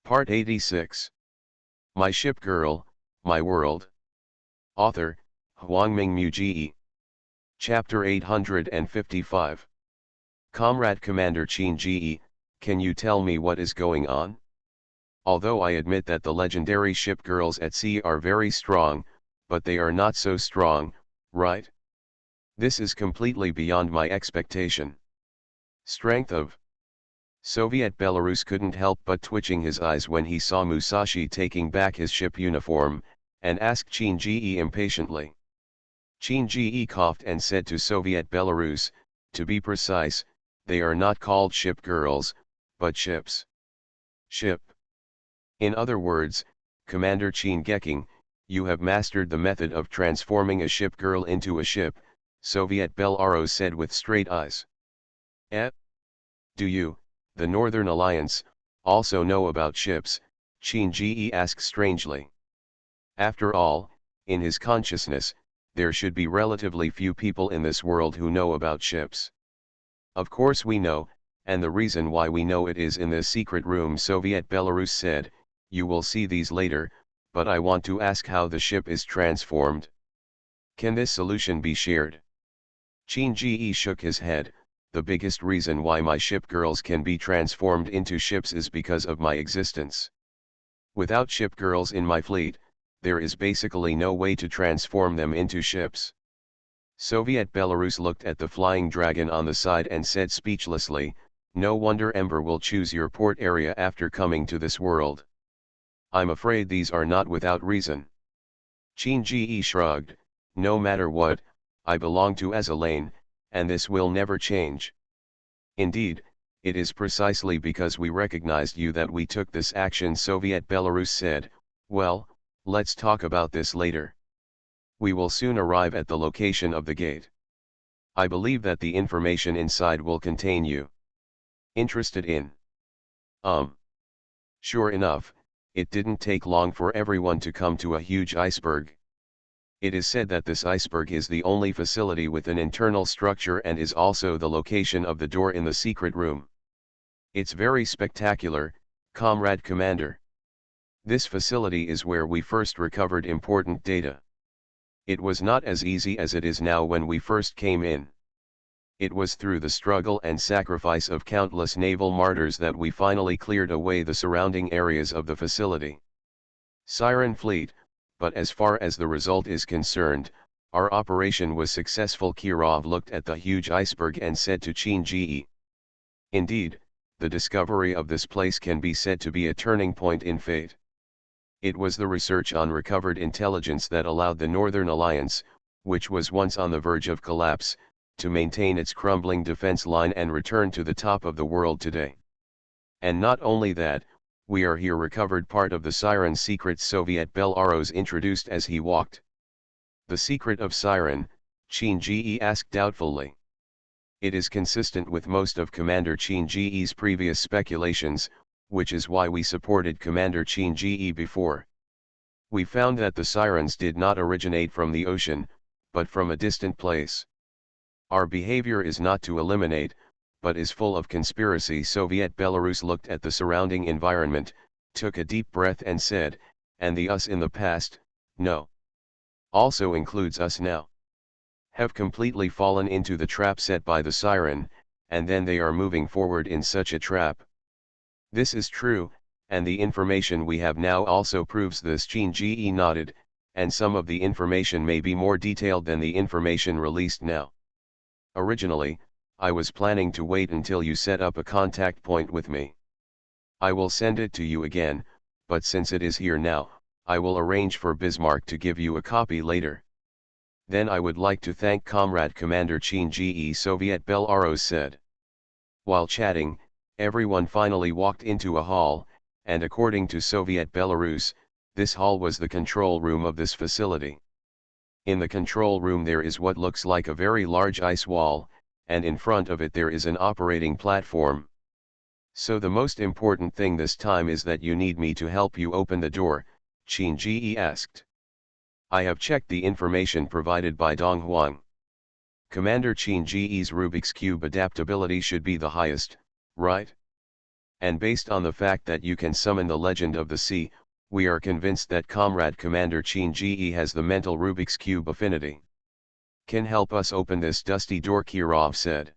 Part 86. My Ship Girl, My World. Author, Huangming Muji. Chapter 855. Comrade Commander Qin Ji, can you tell me what is going on? Although I admit that the legendary ship girls at sea are very strong, but they are not so strong, right? This is completely beyond my expectation. Strength of Soviet Belarus couldn't help but twitching his eyes when he saw Musashi taking back his ship uniform, and asked Qin Ji impatiently. Qin Ji coughed and said to Soviet Belarus, to be precise, they are not called ship girls, but ships. Ship. In other words, Commander Qin Geking, you have mastered the method of transforming a ship girl into a ship, Soviet Belarus said with straight eyes. Eh? Do you, the Northern Alliance, also know about ships? Qin Ji asked strangely. After all, in his consciousness, there should be relatively few people in this world who know about ships. Of course we know, and the reason why we know it is in this secret room, Soviet Belarus said. You will see these later, but I want to ask how the ship is transformed. Can this solution be shared? Qin Ji shook his head. The biggest reason why my ship girls can be transformed into ships is because of my existence. Without ship girls in my fleet, there is basically no way to transform them into ships. Soviet Belarus looked at the flying dragon on the side and said speechlessly, no wonder Ember will choose your port area after coming to this world. I'm afraid these are not without reason. Qin Ji shrugged, no matter what, I belong to Azalane, and this will never change. Indeed, it is precisely because we recognized you that we took this action, Soviet Belarus said. Well, let's talk about this later. We will soon arrive at the location of the gate. I believe that the information inside will contain you. Interested in? Sure enough, it didn't take long for everyone to come to a huge iceberg. It is said that this iceberg is the only facility with an internal structure and is also the location of the door in the secret room. It's very spectacular, Comrade Commander. This facility is where we first recovered important data. It was not as easy as it is now when we first came in. It was through the struggle and sacrifice of countless naval martyrs that we finally cleared away the surrounding areas of the facility. Siren Fleet. But as far as the result is concerned, our operation was successful. Kirov looked at the huge iceberg and said to Qin Ji. Indeed, the discovery of this place can be said to be a turning point in fate. It was the research on recovered intelligence that allowed the Northern Alliance, which was once on the verge of collapse, to maintain its crumbling defense line and return to the top of the world today. And not only that, we are here recovered part of the Siren secrets, Soviet Belarus introduced as he walked. The secret of Siren, Qin Ji asked doubtfully. It is consistent with most of Commander Qin Ji's previous speculations, which is why we supported Commander Qin Ji before. We found that the Sirens did not originate from the ocean, but from a distant place. Our behavior is not to eliminate, but is full of conspiracy. Soviet Belarus looked at the surrounding environment, took a deep breath and said, and the us in the past, no. Also includes us now. Have completely fallen into the trap set by the Siren, and then they are moving forward in such a trap. This is true, and the information we have now also proves this. Qin Ji nodded, and some of the information may be more detailed than the information released now. Originally, I was planning to wait until you set up a contact point with me. I will send it to you again, but since it is here now, I will arrange for Bismarck to give you a copy later. Then I would like to thank Comrade Commander Qin Ji, Soviet Belarus said. While chatting, everyone finally walked into a hall, and according to Soviet Belarus, this hall was the control room of this facility. In the control room there is what looks like a very large ice wall, and in front of it there is an operating platform. So the most important thing this time is that you need me to help you open the door, Qin Ji asked. I have checked the information provided by Dong Huang. Commander Qin Ji's Rubik's Cube adaptability should be the highest, right? And based on the fact that you can summon the Legend of the Sea, we are convinced that Comrade Commander Qin Ji has the mental Rubik's Cube affinity. Can help us open this dusty door, Kirov said.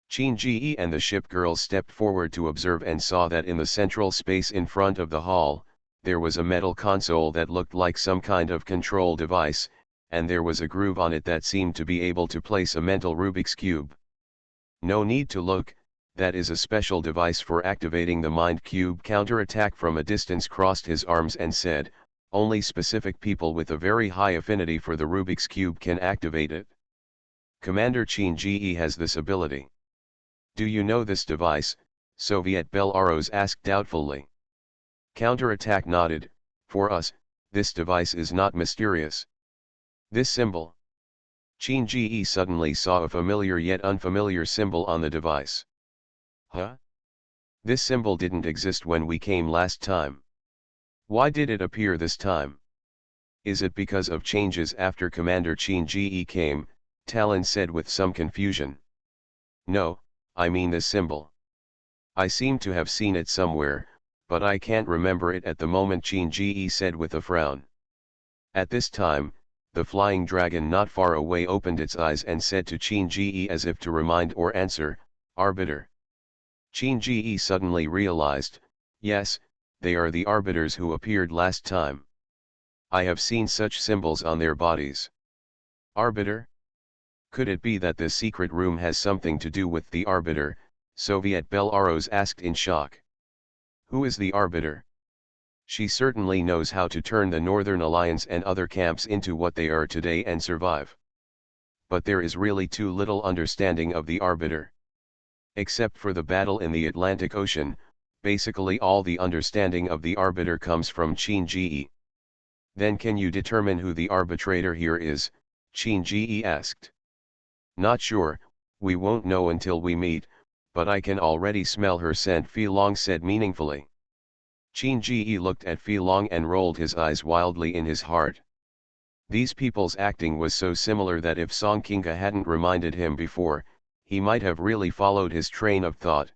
Qin Ji and the ship girls stepped forward to observe and saw that in the central space in front of the hall, there was a metal console that looked like some kind of control device, and there was a groove on it that seemed to be able to place a mental Rubik's Cube. No need to look, that is a special device for activating the Mind Cube. Counterattack from a distance crossed his arms and said, only specific people with a very high affinity for the Rubik's Cube can activate it. Commander Qin Ji has this ability. Do you know this device? Soviet Belarus asked doubtfully. Counterattack nodded, for us, this device is not mysterious. This symbol. Qin Ji suddenly saw a familiar yet unfamiliar symbol on the device. Huh? This symbol didn't exist when we came last time. Why did it appear this time? Is it because of changes after Commander Qin Ji came? Talon said with some confusion. No, I mean this symbol. I seem to have seen it somewhere, but I can't remember it at the moment, Qin Ji said with a frown. At this time, the flying dragon not far away opened its eyes and said to Qin Ji as if to remind or answer, Arbiter. Qin Ji suddenly realized, yes, they are the arbiters who appeared last time. I have seen such symbols on their bodies. Arbiter? Could it be that this secret room has something to do with the Arbiter? Soviet Belarus asked in shock. Who is the Arbiter? She certainly knows how to turn the Northern Alliance and other camps into what they are today and survive. But there is really too little understanding of the Arbiter. Except for the battle in the Atlantic Ocean, basically all the understanding of the Arbiter comes from Qin Ji. Then can you determine who the arbitrator here is? Qin Ji asked. Not sure, we won't know until we meet, but I can already smell her scent, Fi Long said meaningfully. Qin Ji looked at Fi Long and rolled his eyes wildly in his heart. These people's acting was so similar that if Song Kinga hadn't reminded him before, he might have really followed his train of thought.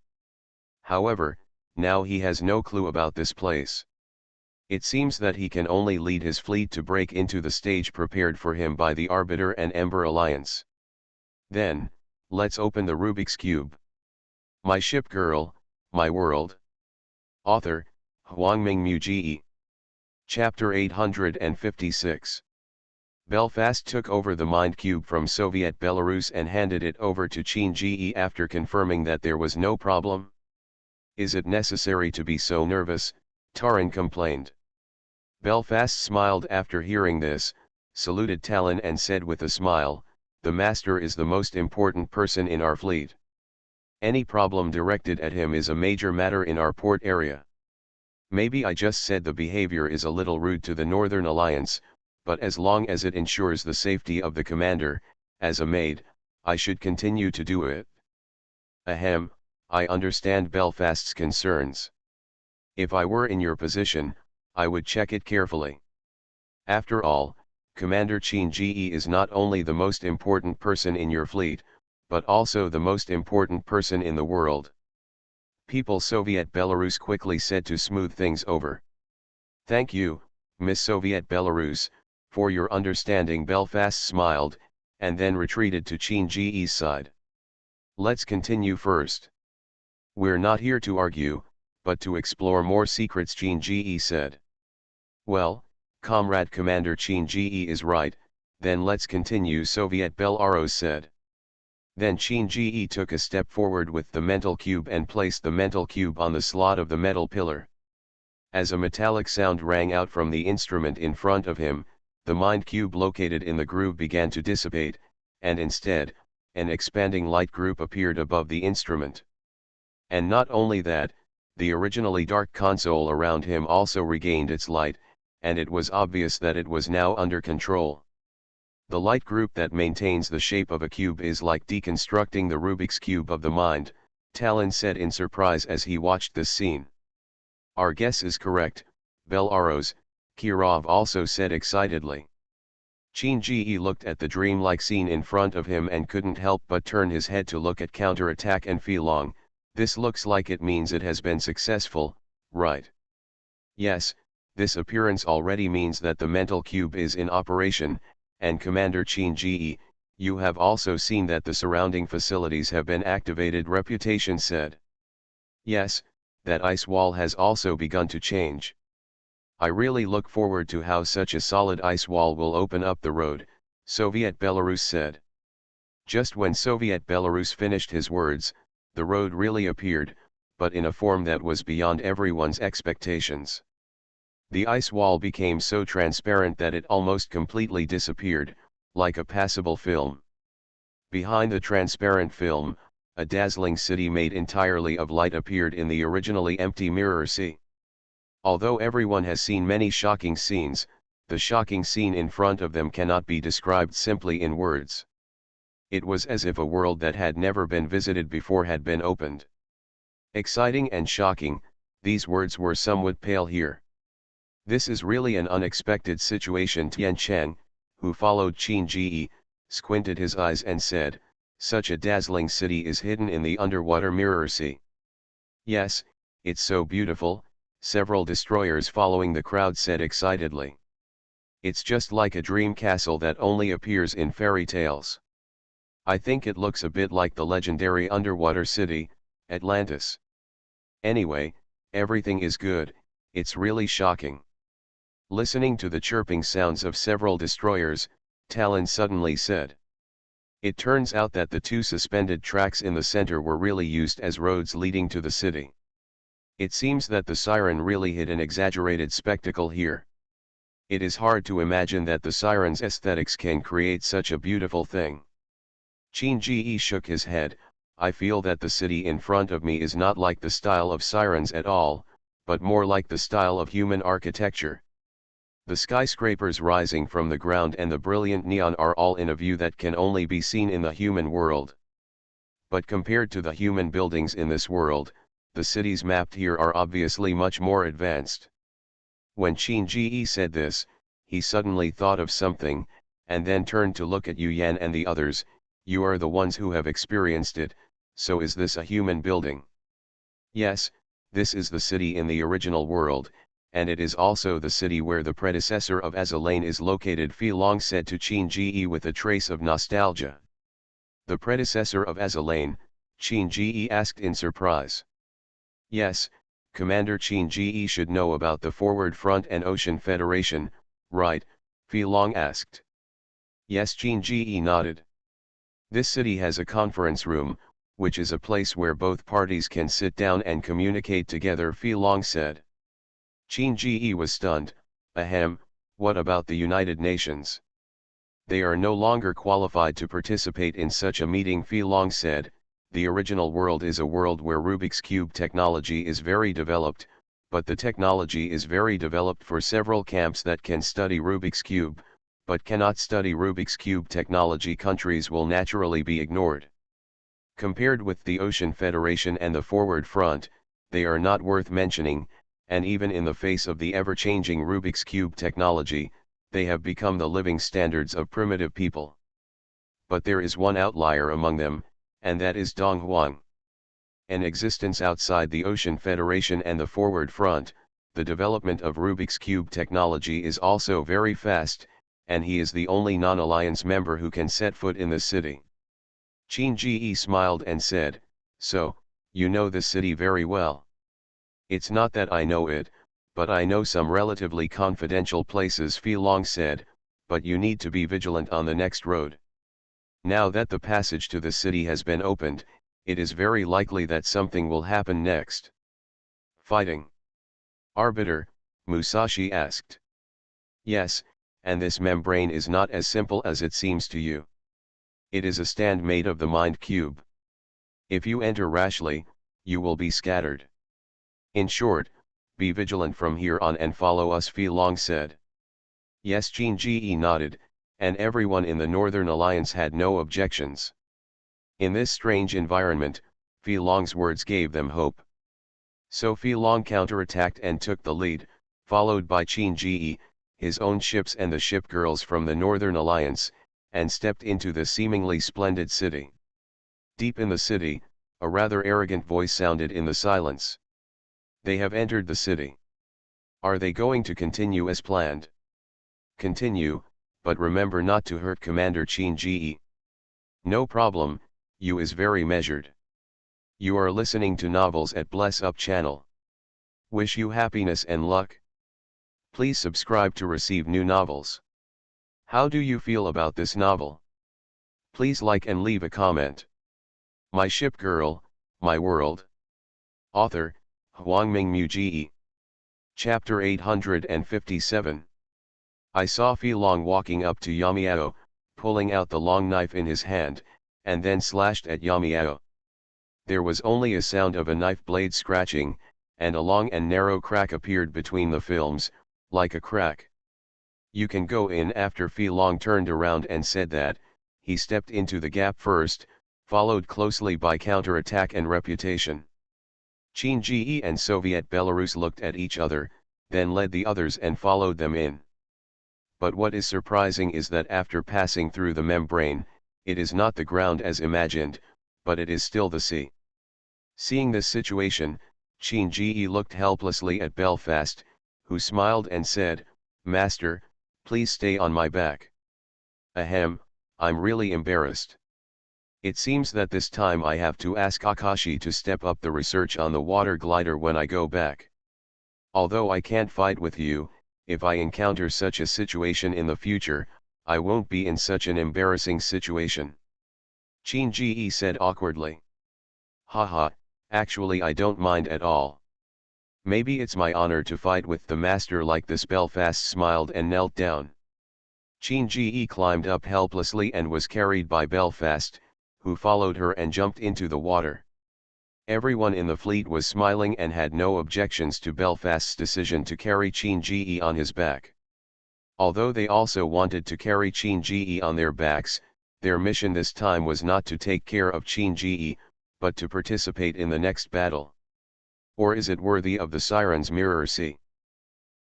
However, now he has no clue about this place. It seems that he can only lead his fleet to break into the stage prepared for him by the Arbiter and Ember Alliance. Then, let's open the Rubik's Cube. My Ship Girl, My World. Author, Huangming Muji. Chapter 856. Belfast took over the Mind Cube from Soviet Belarus and handed it over to Qin Ji after confirming that there was no problem. Is it necessary to be so nervous? Taran complained. Belfast smiled after hearing this, saluted Talon and said with a smile, the Master is the most important person in our fleet. Any problem directed at him is a major matter in our port area. Maybe I just said the behavior is a little rude to the Northern Alliance, but as long as it ensures the safety of the commander, as a maid, I should continue to do it. Ahem, I understand Belfast's concerns. If I were in your position, I would check it carefully. After all, Commander Qin Ji is not only the most important person in your fleet, but also the most important person in the world. People Soviet Belarus quickly said to smooth things over. Thank you, Miss Soviet Belarus, for your understanding. Belfast smiled, and then retreated to Qin Ji's side. Let's continue first. We're not here to argue, but to explore more secrets, Qin Ji said. Well, Comrade Commander Qin Ji is right, then let's continue, Soviet Belarus said. Then Qin Ji took a step forward with the mental cube and placed the mental cube on the slot of the metal pillar. As a metallic sound rang out from the instrument in front of him, the mind cube located in the groove began to dissipate, and instead, an expanding light group appeared above the instrument. And not only that, the originally dark console around him also regained its light, and it was obvious that it was now under control. The light group that maintains the shape of a cube is like deconstructing the Rubik's Cube of the mind, Talon said in surprise as he watched this scene. Our guess is correct, Belarus, Kirov also said excitedly. Qin Ji looked at the dreamlike scene in front of him and couldn't help but turn his head to look at Counterattack and Fi Long. This looks like it means it has been successful, right? Yes, this appearance already means that the mental cube is in operation, and Commander Chin-Ji, you have also seen that the surrounding facilities have been activated, Reputation said. Yes, that ice wall has also begun to change. I really look forward to how such a solid ice wall will open up the road, Soviet Belarus said. Just when Soviet Belarus finished his words, the road really appeared, but in a form that was beyond everyone's expectations. The ice wall became so transparent that it almost completely disappeared, like a passable film. Behind the transparent film, a dazzling city made entirely of light appeared in the originally empty Mirror Sea. Although everyone has seen many shocking scenes, the shocking scene in front of them cannot be described simply in words. It was as if a world that had never been visited before had been opened. Exciting and shocking, these words were somewhat pale here. This is really an unexpected situation. Tian Cheng, who followed Qin Ji, squinted his eyes and said, such a dazzling city is hidden in the underwater Mirror Sea. Yes, it's so beautiful, several destroyers following the crowd said excitedly. It's just like a dream castle that only appears in fairy tales. I think it looks a bit like the legendary underwater city, Atlantis. Anyway, everything is good, it's really shocking. Listening to the chirping sounds of several destroyers, Talon suddenly said. It turns out that the two suspended tracks in the center were really used as roads leading to the city. It seems that the siren really hid an exaggerated spectacle here. It is hard to imagine that the siren's aesthetics can create such a beautiful thing. Qin Ji shook his head. I feel that the city in front of me is not like the style of sirens at all, but more like the style of human architecture. The skyscrapers rising from the ground and the brilliant neon are all in a view that can only be seen in the human world. But compared to the human buildings in this world, the cities mapped here are obviously much more advanced. When Qin Ji said this, he suddenly thought of something, and then turned to look at Yu Yan and the others. You are the ones who have experienced it, so is this a human building? Yes, this is the city in the original world, and it is also the city where the predecessor of Azalane is located, Fi Long said to Qin Ji with a trace of nostalgia. The predecessor of Azalane, Qin Ji asked in surprise. Yes, Commander Qin Ji should know about the Forward Front and Ocean Federation, right? Fi Long asked. Yes, Qin Ji nodded. This city has a conference room, which is a place where both parties can sit down and communicate together, Fi Long said. Qin Ji was stunned. Ahem, what about the United Nations? They are no longer qualified to participate in such a meeting, Fi Long said. The original world is a world where Rubik's Cube technology is very developed, but the technology is very developed for several camps that can study Rubik's Cube, but cannot study Rubik's Cube technology. Countries will naturally be ignored. Compared with the Ocean Federation and the Forward Front, they are not worth mentioning, and even in the face of the ever-changing Rubik's Cube technology, they have become the living standards of primitive people. But there is one outlier among them, and that is Donghuang. An existence outside the Ocean Federation and the Forward Front, the development of Rubik's Cube technology is also very fast, and he is the only non-alliance member who can set foot in the city. Qin Ji smiled and said, so, you know the city very well. It's not that I know it, but I know some relatively confidential places, Fi Long said, but you need to be vigilant on the next road. Now that the passage to the city has been opened, it is very likely that something will happen next. Fighting. Arbiter, Musashi asked. Yes, and this membrane is not as simple as it seems to you. It is a stand made of the mind cube. If you enter rashly, you will be scattered. In short, be vigilant from here on and follow us, Fi Long said. Yes, Qin Ji nodded, and everyone in the Northern Alliance had no objections. In this strange environment, Fi Long's words gave them hope. So Fi Long counterattacked and took the lead, followed by Qin Ji, his own ships and the ship girls from the Northern Alliance, and stepped into the seemingly splendid city. Deep in the city, A rather arrogant voice sounded in the silence. They have entered the city. Are they going to continue as planned? Continue, but remember not to hurt Commander Qin. No problem, you is very measured. You are listening to novels at Bless Up channel. Wish you happiness and luck. Please subscribe to receive new novels. How do you feel about this novel? Please like and leave a comment. My Ship Girl, My World. Author, Huangming Mu. Chapter 857. I saw Fi Long walking up to Yamiao, pulling out the long knife in his hand, and then slashed at Yamiao. There was only a sound of a knife blade scratching, and a long and narrow crack appeared between the films, like a crack. You can go in. After Fi Long turned around and said that, he stepped into the gap first, followed closely by counterattack and reputation. Qin Ji and Soviet Belarus looked at each other, then led the others and followed them in. But what is surprising is that after passing through the membrane, it is not the ground as imagined, but it is still the sea. Seeing this situation, Qin Ji looked helplessly at Belfast, who smiled and said, "Master, please stay on my back." Ahem, I'm really embarrassed. It seems that this time I have to ask Akashi to step up the research on the water glider when I go back. Although I can't fight with you, if I encounter such a situation in the future, I won't be in such an embarrassing situation. Qin Ji said awkwardly. Haha, actually I don't mind at all. Maybe it's my honor to fight with the master like this. Belfast smiled and knelt down. Qin Ji climbed up helplessly and was carried by Belfast, who followed her and jumped into the water. Everyone in the fleet was smiling and had no objections to Belfast's decision to carry Qin Ji on his back. Although they also wanted to carry Qin Ji on their backs, their mission this time was not to take care of Qin Ji, but to participate in the next battle. Or is it worthy of the Siren's Mirror Sea?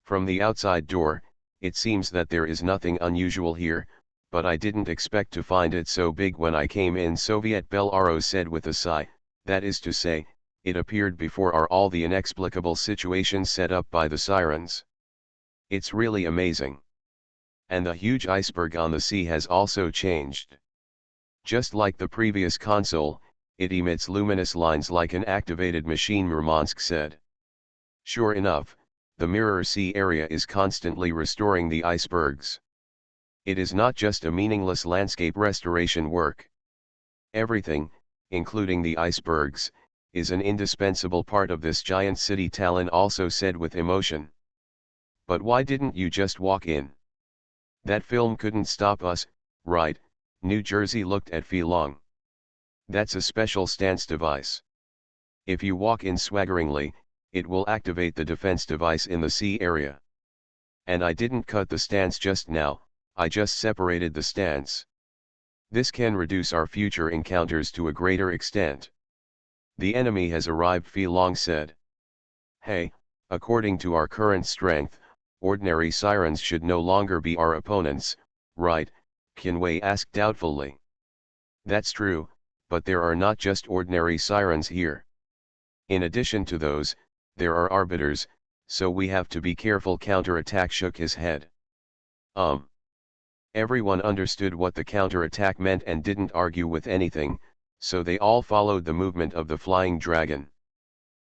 From the outside door, it seems that there is nothing unusual here, but I didn't expect to find it so big when I came in. Soviet Belarus said with a sigh, that is to say, it appeared before are all the inexplicable situations set up by the Sirens. It's really amazing. And the huge iceberg on the sea has also changed. Just like the previous console, it emits luminous lines like an activated machine, Murmansk said. Sure enough, the Mirror Sea area is constantly restoring the icebergs. It is not just a meaningless landscape restoration work. Everything, including the icebergs, is an indispensable part of this giant city, Talon also said with emotion. But why didn't you just walk in? That film couldn't stop us, right? New Jersey looked at Fi Long. That's a special stance device. If you walk in swaggeringly, it will activate the defense device in the sea area. And I didn't cut the stance just now, I just separated the stance. This can reduce our future encounters to a greater extent. The enemy has arrived, Fi Long said. Hey, according to our current strength, ordinary Sirens should no longer be our opponents, right? Qinwei asked doubtfully. That's true, but there are not just ordinary Sirens here. In addition to those, there are arbiters, so we have to be careful. Counterattack shook his head. Everyone understood what the counterattack meant and didn't argue with anything, so they all followed the movement of the flying dragon.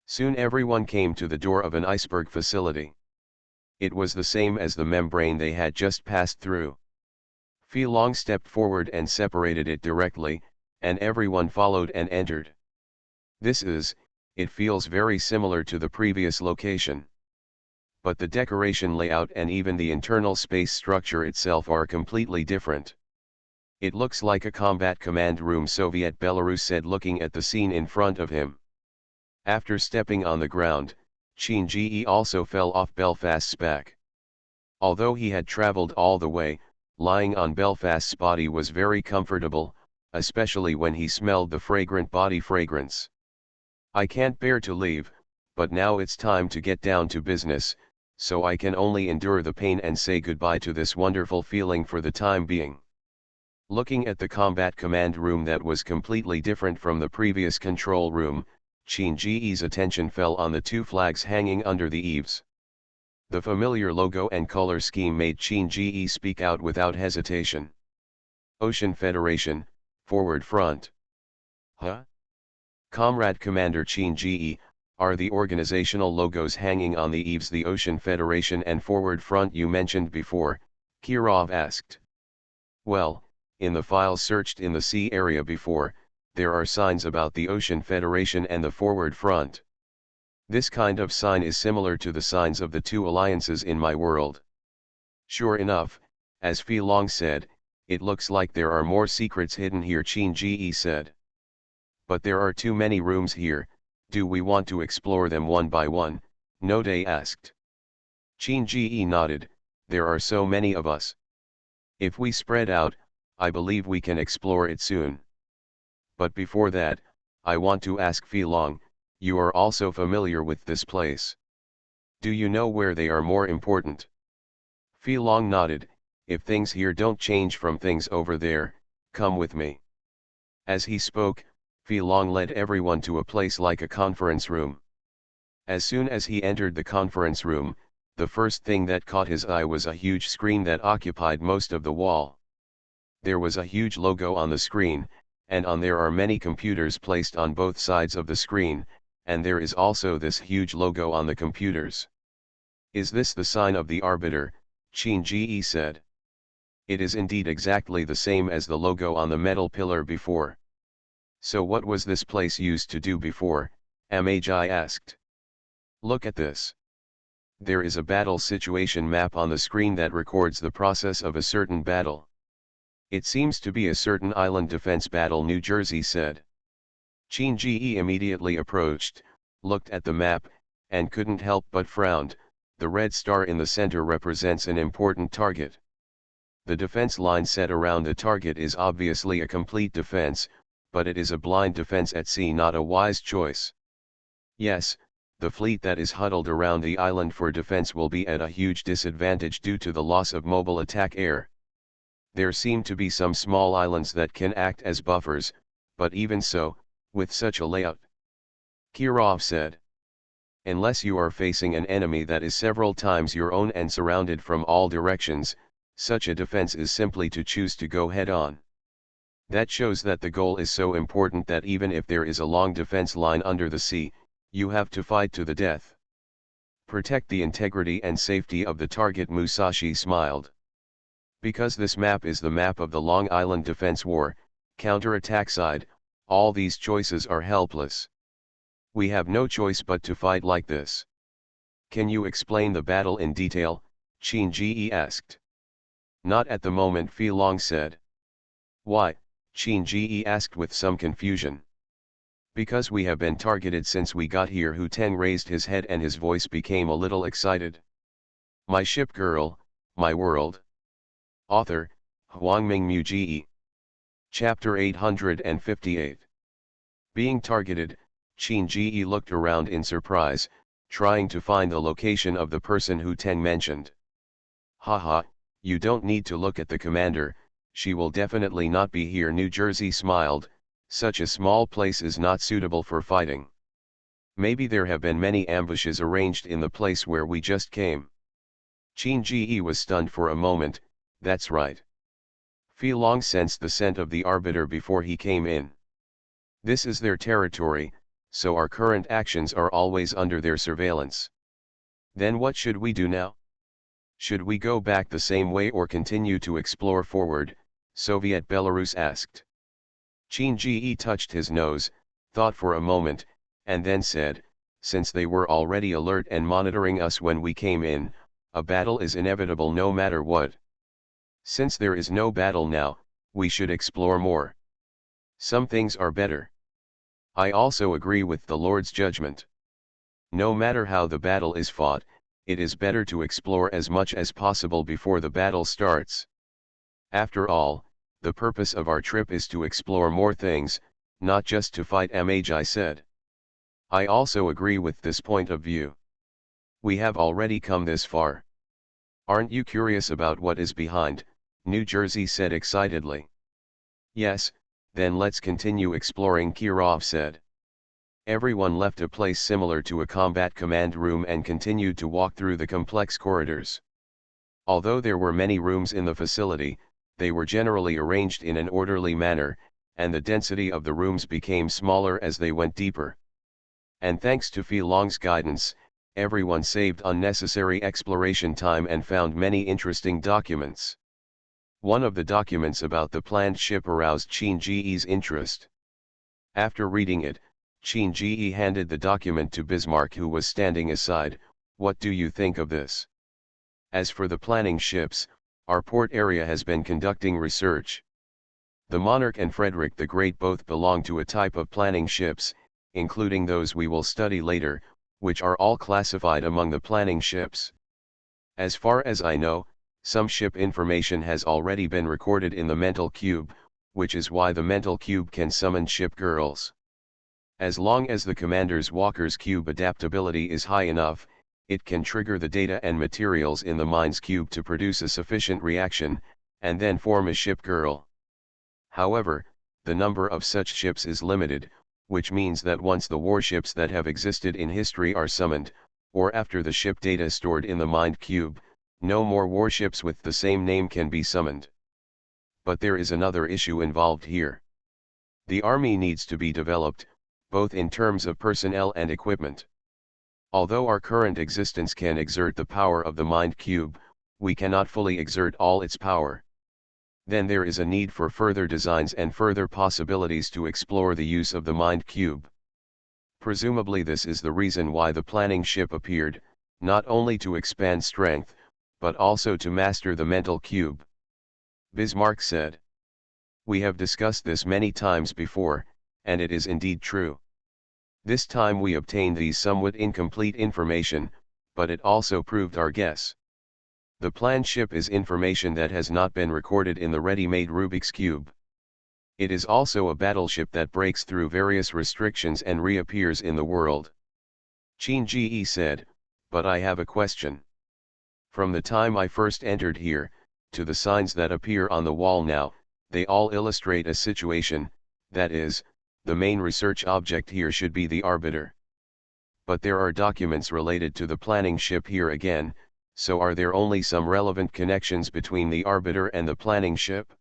Soon everyone came to the door of an iceberg facility. It was the same as the membrane they had just passed through. Fi Long stepped forward and separated it directly, and everyone followed and entered. It feels very similar to the previous location. But the decoration layout and even the internal space structure itself are completely different. It looks like a combat command room, Soviet Belarus said, looking at the scene in front of him. After stepping on the ground, Qin Ji also fell off Belfast's back. Although he had traveled all the way, lying on Belfast's body was very comfortable, especially when he smelled the fragrant body fragrance. I can't bear to leave, but now it's time to get down to business, so I can only endure the pain and say goodbye to this wonderful feeling for the time being. Looking at the combat command room that was completely different from the previous control room, Shinji's attention fell on the two flags hanging under the eaves. The familiar logo and color scheme made Shinji speak out without hesitation. Ocean Federation, forward front. Huh? Comrade Commander Shinji, are the organizational logos hanging on the eaves the Ocean Federation and forward front you mentioned before? Kirov asked. Well, in the files searched in the sea area before, there are signs about the Ocean Federation and the forward front. This kind of sign is similar to the signs of the two alliances in my world. Sure enough, as Fei Long said, it looks like there are more secrets hidden here, Qin Ji said. But there are too many rooms here, do we want to explore them one by one? Node asked. Qin Ji nodded, there are so many of us. If we spread out, I believe we can explore it soon. But before that, I want to ask Fei Long, you are also familiar with this place. Do you know where they are more important? Fei Long nodded, if things here don't change from things over there, come with me. As he spoke, Fei Long led everyone to a place like a conference room. As soon as he entered the conference room, the first thing that caught his eye was a huge screen that occupied most of the wall. There was a huge logo on the screen, and on there are many computers placed on both sides of the screen, and there is also this huge logo on the computers. Is this the sign of the Arbiter? Qin Ji said. It is indeed exactly the same as the logo on the metal pillar before. So what was this place used to do before? Magi asked. Look at this. There is a battle situation map on the screen that records the process of a certain battle. It seems to be a certain island defense battle, New Jersey said. Qin Ji immediately approached, looked at the map, and couldn't help but frowned. The red star in the center represents an important target. The defense line set around the target is obviously a complete defense, but it is a blind defense at sea, not a wise choice. Yes, the fleet that is huddled around the island for defense will be at a huge disadvantage due to the loss of mobile attack air. There seem to be some small islands that can act as buffers, but even so, with such a layout, Kirov said. Unless you are facing an enemy that is several times your own and surrounded from all directions, such a defense is simply to choose to go head-on. That shows that the goal is so important that even if there is a long defense line under the sea, you have to fight to the death. Protect the integrity and safety of the target, Musashi smiled. Because this map is the map of the Long Island Defense War, counter-attack side, all these choices are helpless. We have no choice but to fight like this. Can you explain the battle in detail? Qin Ji asked. Not at the moment, Fei Long said. Why? Qin Ji asked with some confusion. Because we have been targeted since we got here. Hu Teng raised his head and his voice became a little excited. My ship girl, my world. Author, Huangming Mu Ji. Chapter 858. Being targeted, Qin Ji looked around in surprise, trying to find the location of the person Hu Teng mentioned. Haha, you don't need to look at the commander, she will definitely not be here. New Jersey smiled, such a small place is not suitable for fighting. Maybe there have been many ambushes arranged in the place where we just came. Qin Ji was stunned for a moment, that's right. Fei Long sensed the scent of the Arbiter before he came in. This is their territory, so our current actions are always under their surveillance. Then what should we do now? Should we go back the same way or continue to explore forward? Soviet Belarus asked. Qin Ji touched his nose, thought for a moment, and then said, since they were already alert and monitoring us when we came in, a battle is inevitable no matter what. Since there is no battle now, we should explore more. Some things are better. I also agree with the Lord's judgment. No matter how the battle is fought, it is better to explore as much as possible before the battle starts. After all, the purpose of our trip is to explore more things, not just to fight, Magi said. I also agree with this point of view. We have already come this far. Aren't you curious about what is behind? New Jersey said excitedly. Yes, then let's continue exploring, Kirov said. Everyone left a place similar to a combat command room and continued to walk through the complex corridors. Although there were many rooms in the facility, they were generally arranged in an orderly manner, and the density of the rooms became smaller as they went deeper. And thanks to Fei Long's guidance, everyone saved unnecessary exploration time and found many interesting documents. One of the documents about the planned ship aroused Qin Ji's interest. After reading it, Qin Ji handed the document to Bismarck, who was standing aside. What do you think of this? As for the planning ships, our port area has been conducting research. The Monarch and Frederick the Great both belong to a type of planning ships, including those we will study later, which are all classified among the planning ships. As far as I know, some ship information has already been recorded in the mental cube, which is why the mental cube can summon ship girls. As long as the commander's walker's cube adaptability is high enough, it can trigger the data and materials in the mind's cube to produce a sufficient reaction, and then form a ship girl. However, the number of such ships is limited, which means that once the warships that have existed in history are summoned, or after the ship data stored in the mind cube, no more warships with the same name can be summoned. But there is another issue involved here. The army needs to be developed, both in terms of personnel and equipment. Although our current existence can exert the power of the mind cube, we cannot fully exert all its power. Then there is a need for further designs and further possibilities to explore the use of the mind cube. Presumably this is the reason why the planning ship appeared, not only to expand strength, but also to master the mental cube. Bismarck said. We have discussed this many times before, and it is indeed true. This time we obtained these somewhat incomplete information, but it also proved our guess. The planned ship is information that has not been recorded in the ready-made Rubik's Cube. It is also a battleship that breaks through various restrictions and reappears in the world. Qin Ji said, but I have a question. From the time I first entered here, to the signs that appear on the wall now, they all illustrate a situation, that is, the main research object here should be the arbiter. But there are documents related to the planning ship here again, so are there only some relevant connections between the arbiter and the planning ship?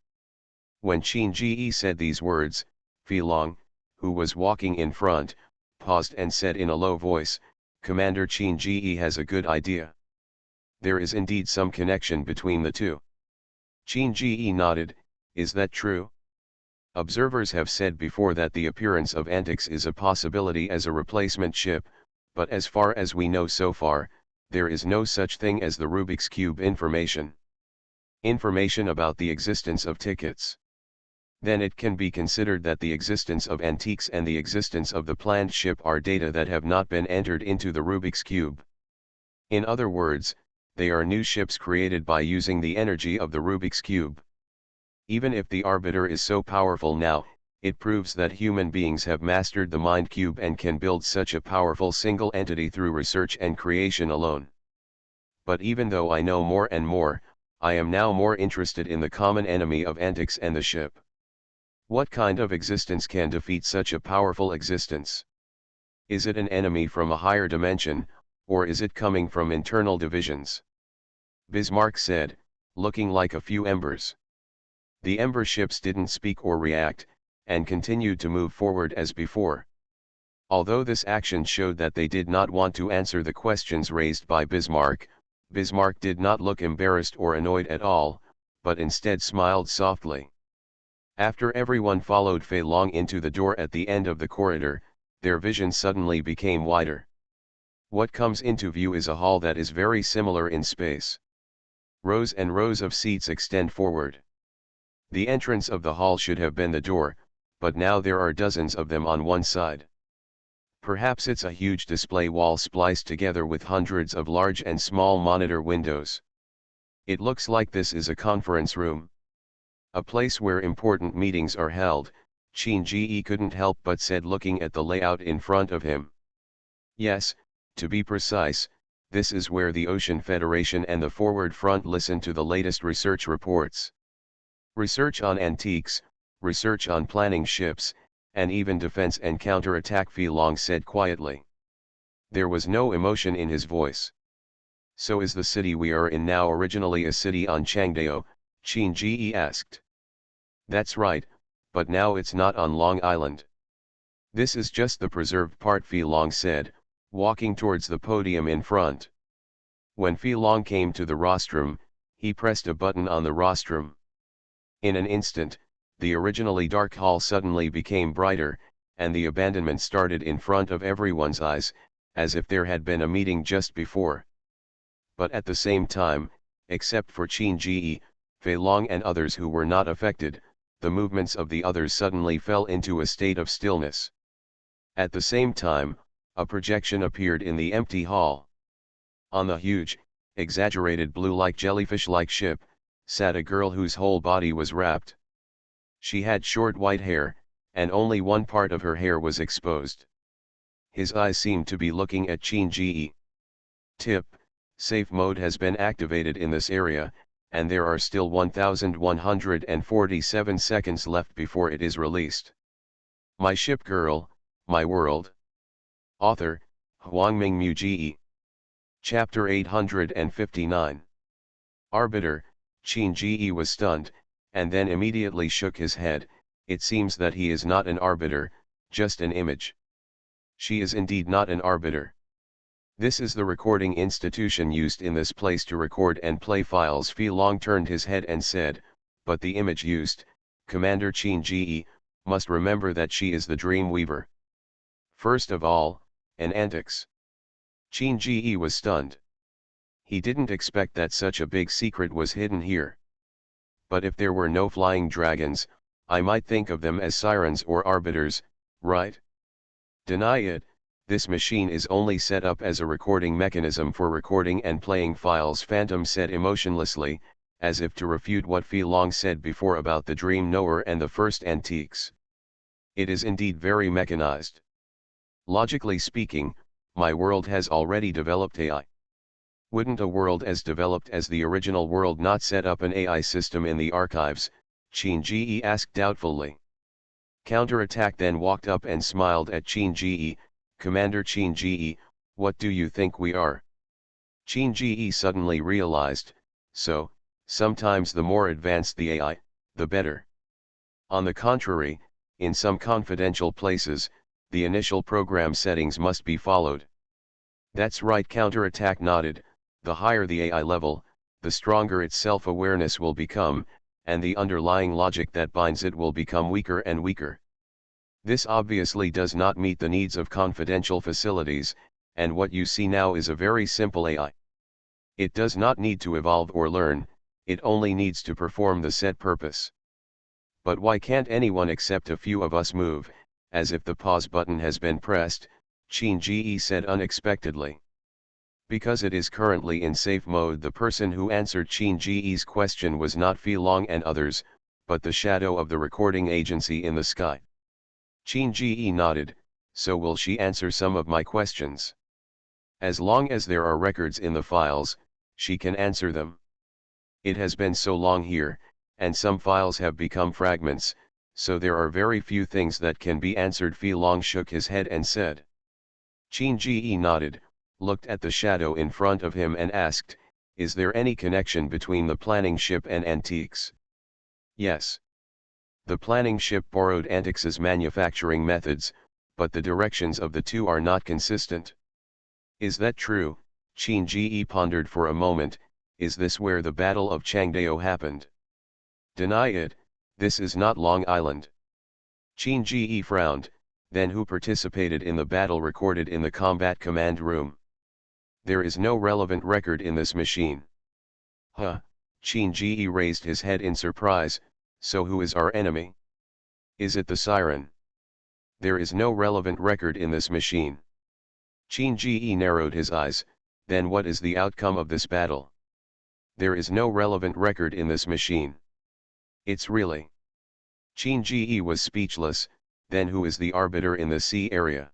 When Qin Ji said these words, Fei Long, who was walking in front, paused and said in a low voice, Commander Qin Ji has a good idea. There is indeed some connection between the two. Qin Ji nodded, is that true? Observers have said before that the appearance of Antix is a possibility as a replacement ship, but as far as we know so far, there is no such thing as the Rubik's Cube information. Information about the existence of tickets. Then it can be considered that the existence of antiques and the existence of the planned ship are data that have not been entered into the Rubik's Cube. In other words, they are new ships created by using the energy of the Rubik's Cube. Even if the arbiter is so powerful now, it proves that human beings have mastered the mind cube and can build such a powerful single entity through research and creation alone. But even though I know more and more, I am now more interested in the common enemy of Antix and the ship. What kind of existence can defeat such a powerful existence? Is it an enemy from a higher dimension, or is it coming from internal divisions? Bismarck said, looking like a few embers. The ember ships didn't speak or react, and continued to move forward as before. Although this action showed that they did not want to answer the questions raised by Bismarck, Bismarck did not look embarrassed or annoyed at all, but instead smiled softly. After everyone followed Fei Long into the door at the end of the corridor, their vision suddenly became wider. What comes into view is a hall that is very similar in space. Rows and rows of seats extend forward. The entrance of the hall should have been the door, but now there are dozens of them on one side. Perhaps it's a huge display wall spliced together with hundreds of large and small monitor windows. It looks like this is a conference room. A place where important meetings are held, Qin Ji couldn't help but said, looking at the layout in front of him. Yes, to be precise, this is where the Ocean Federation and the Forward Front listen to the latest research reports. Research on antiques, research on planning ships, and even defense and counterattack, Fei Long said quietly. There was no emotion in his voice. So is the city we are in now originally a city on Changdao? Qin Ji asked. That's right, but now it's not on Long Island. This is just the preserved part, Fei Long said, walking towards the podium in front. When Fei Long came to the rostrum, he pressed a button on the rostrum. In an instant, the originally dark hall suddenly became brighter, and the abandonment started in front of everyone's eyes, as if there had been a meeting just before. But at the same time, except for Qin Ji, Fei Long and others who were not affected, the movements of the others suddenly fell into a state of stillness. At the same time, a projection appeared in the empty hall. On the huge, exaggerated blue-like jellyfish-like ship, sat a girl whose whole body was wrapped. She had short white hair, and only one part of her hair was exposed. His eyes seemed to be looking at Qin Ji. Tip: safe mode has been activated in this area, and there are still 1147 seconds left before it is released. My Ship Girl, My World. Author, Huangming Mu Ji. Chapter 859. Arbiter, Qin Ji was stunned, and then immediately shook his head. It seems that he is not an arbiter, just an image. She is indeed not an arbiter. This is the recording institution used in this place to record and play files. Fei Long turned his head and said, but the image used, Commander Qin Ji, must remember that she is the Dream Weaver. First of all, an antics. Qin Ji was stunned. He didn't expect that such a big secret was hidden here. But if there were no flying dragons, I might think of them as sirens or arbiters, right? Deny it, this machine is only set up as a recording mechanism for recording and playing files, Phantom said emotionlessly, as if to refute what Fei Long said before about the Dream Knower and the first antiques. It is indeed very mechanized. Logically speaking, my world has already developed AI. Wouldn't a world as developed as the original world not set up an AI system in the archives? Qin Ji asked doubtfully. Counterattack then walked up and smiled at Qin Ji. Commander Qin Ji, what do you think we are? Qin Ji suddenly realized, so, sometimes the more advanced the AI, the better. On the contrary, in some confidential places, the initial program settings must be followed. That's right, Counterattack nodded. The higher the AI level, the stronger its self-awareness will become, and the underlying logic that binds it will become weaker and weaker. This obviously does not meet the needs of confidential facilities, and what you see now is a very simple AI. It does not need to evolve or learn, it only needs to perform the set purpose. But why can't anyone except a few of us move, as if the pause button has been pressed? Qin Ji said unexpectedly. Because it is currently in safe mode. The person who answered Qin Ji's question was not Fei Long and others, but the shadow of the recording agency in the sky. Qin Ji nodded, so will she answer some of my questions? As long as there are records in the files, she can answer them. It has been so long here, and some files have become fragments, so there are very few things that can be answered. Fei Long shook his head and said. Qin Ji nodded, looked at the shadow in front of him and asked, is there any connection between the planning ship and antiques? Yes. The planning ship borrowed antiques' manufacturing methods, but the directions of the two are not consistent. Is that true? Qin Ji pondered for a moment. Is this where the Battle of Changdao happened? Deny it, this is not Long Island. Qin Ji frowned. Then who participated in the battle recorded in the combat command room? There is no relevant record in this machine. Huh, Qin Ji raised his head in surprise. So who is our enemy? Is it the siren? There is no relevant record in this machine. Qin Ji narrowed his eyes. Then what is the outcome of this battle? There is no relevant record in this machine. It's really. Qin Ji was speechless. Then who is the arbiter in the sea area?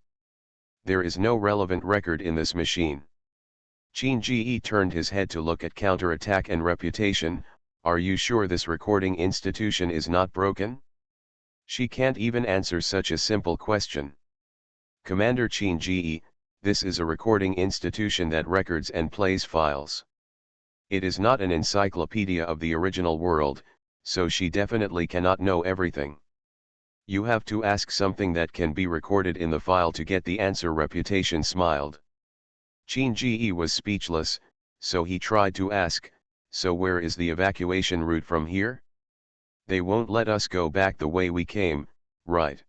There is no relevant record in this machine. Qin Ji turned his head to look at counterattack and reputation. Are you sure this recording institution is not broken? She can't even answer such a simple question. Commander Chin Ji, this is a recording institution that records and plays files. It is not an encyclopedia of the original world, so she definitely cannot know everything. You have to ask something that can be recorded in the file to get the answer. Reputation smiled. Chin Ji was speechless, so he tried to ask, so where is the evacuation route from here? They won't let us go back the way we came, right?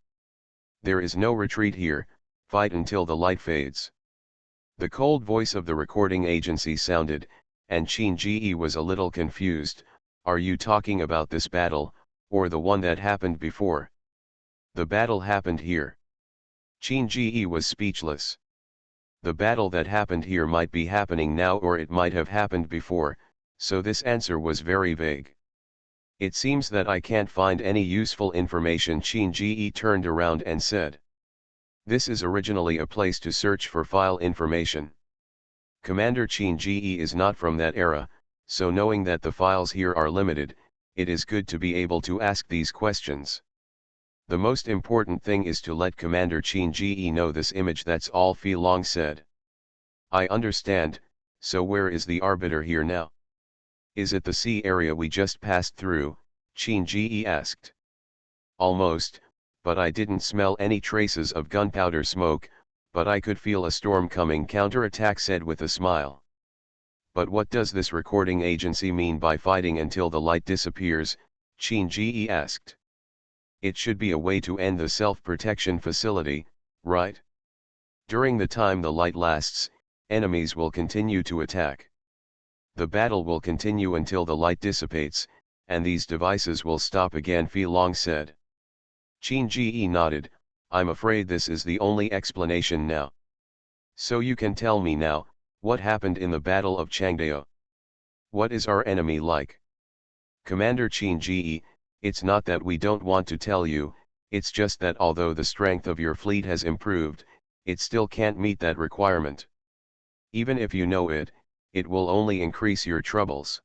There is no retreat here, fight until the light fades. The cold voice of the recording agency sounded, and Chin Ji was a little confused. Are you talking about this battle, or the one that happened before? The battle happened here. Chin Ji was speechless. The battle that happened here might be happening now, or it might have happened before, so this answer was very vague. It seems that I can't find any useful information. Chin Ji turned around and said. This is originally a place to search for file information. Commander Chin Ji is not from that era, so knowing that the files here are limited, it is good to be able to ask these questions. The most important thing is to let Commander Chin Ji know this image. That's all. Fi Long said. I understand, so where is the arbiter here now? Is it the sea area we just passed through? Chin Ji asked. Almost, but I didn't smell any traces of gunpowder smoke, but I could feel a storm coming. Counterattack said with a smile. But what does this recording agency mean by fighting until the light disappears? Chin Ji asked. It should be a way to end the self-protection facility, right? During the time the light lasts, enemies will continue to attack. The battle will continue until the light dissipates, and these devices will stop again. Fi Long said. Chin Ji nodded. I'm afraid this is the only explanation now. So you can tell me now, what happened in the Battle of Changdao? What is our enemy like? Commander Chin Ji, it's not that we don't want to tell you, it's just that although the strength of your fleet has improved, it still can't meet that requirement. Even if you know it, it will only increase your troubles.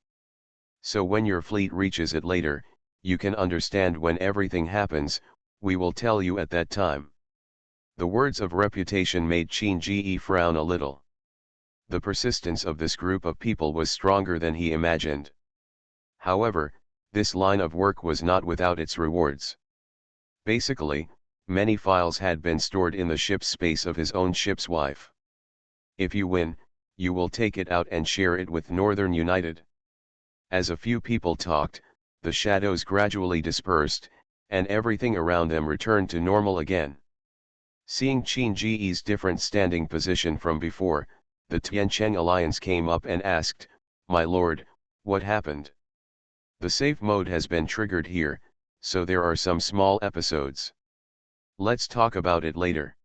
So when your fleet reaches it later, you can understand when everything happens, we will tell you at that time. The words of reputation made Chin Ji frown a little. The persistence of this group of people was stronger than he imagined. However, this line of work was not without its rewards. Basically, many files had been stored in the ship's space of his own ship's wife. If you win, you will take it out and share it with Northern United. As a few people talked, the shadows gradually dispersed, and everything around them returned to normal again. Seeing Chin Ji's different standing position from before, the Tiancheng alliance came up and asked, "My lord, what happened?" The safe mode has been triggered here, so there are some small episodes. Let's talk about it later.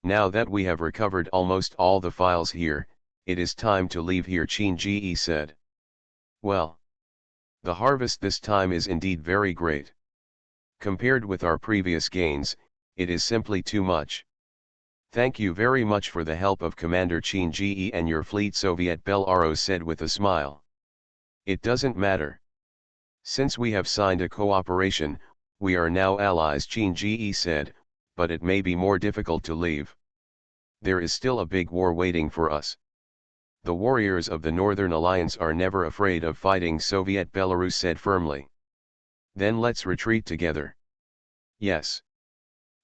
Now that we have recovered almost all the files here, it is time to leave here, Chin Ji said. Well, the harvest this time is indeed very great. Compared with our previous gains, it is simply too much. Thank you very much for the help of Commander Chin Ji and your fleet, Soviet Belarus said with a smile. It doesn't matter. Since we have signed a cooperation, we are now allies, Chin Ji said, but it may be more difficult to leave. There is still a big war waiting for us. The warriors of the Northern Alliance are never afraid of fighting, Soviet Belarus said firmly. Then let's retreat together. Yes.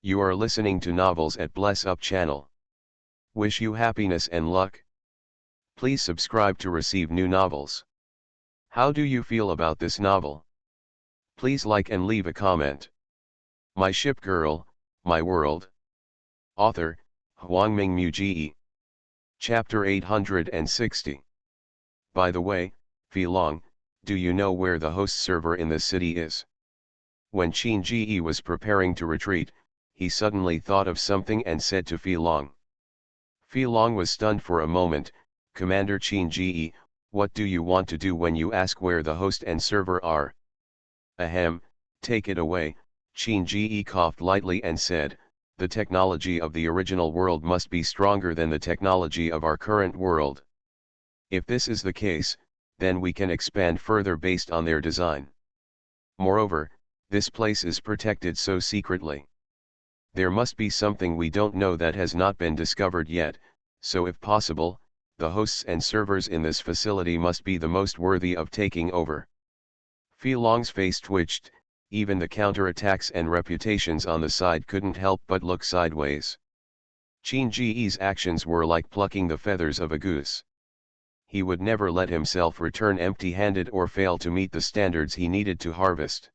You are listening to Novels at Bless Up channel. Wish you happiness and luck. Please subscribe to receive new novels. How do you feel about this novel? Please like and leave a comment. My Ship Girl, My World. Author, Huangming Muji. Chapter 860. By the way, Fi Long, do you know where the host server in this city is? When Chin Ji was preparing to retreat, he suddenly thought of something and said to Fi Long. Fi Long was stunned for a moment. Commander Chin Ji, what do you want to do when you ask where the host and server are? Ahem, take it away. Chin Ji coughed lightly and said, the technology of the original world must be stronger than the technology of our current world. If this is the case, then we can expand further based on their design. Moreover, This place is protected so secretly. There must be something we don't know that has not been discovered yet, so if possible, the hosts and servers in this facility must be the most worthy of taking over. Fei Long's face twitched, even the counterattacks and reputations on the side couldn't help but look sideways. Qin Ji's actions were like plucking the feathers of a goose. He would never let himself return empty-handed or fail to meet the standards he needed to harvest.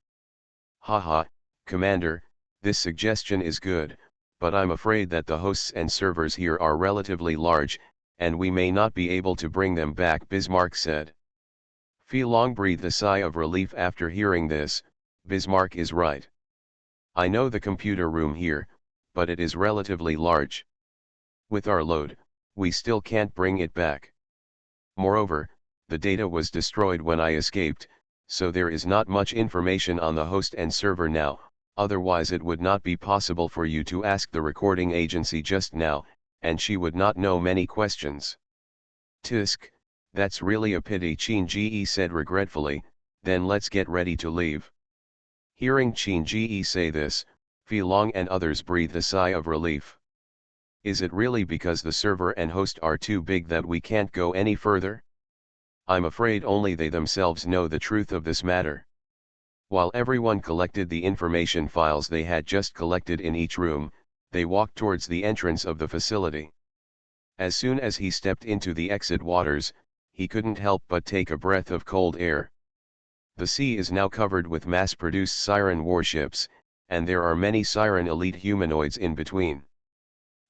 Haha, Commander, this suggestion is good, but I'm afraid that the hosts and servers here are relatively large, and we may not be able to bring them back, Bismarck said. Fei Long breathed a sigh of relief after hearing this. Bismarck is right. I know the computer room here, but it is relatively large. With our load, we still can't bring it back. Moreover, the data was destroyed when I escaped, so there is not much information on the host and server now, otherwise it would not be possible for you to ask the recording agency just now, and she would not know many questions. Tisk, that's really a pity, Qin Ji said regretfully. Then let's get ready to leave. Hearing Qin Ji say this, Fei Long and others breathed a sigh of relief. Is it really because the server and host are too big that we can't go any further? I'm afraid only they themselves know the truth of this matter. While everyone collected the information files they had just collected in each room, they walked towards the entrance of the facility. As soon as he stepped into the exit waters, he couldn't help but take a breath of cold air. The sea is now covered with mass-produced Siren warships, and there are many Siren elite humanoids in between.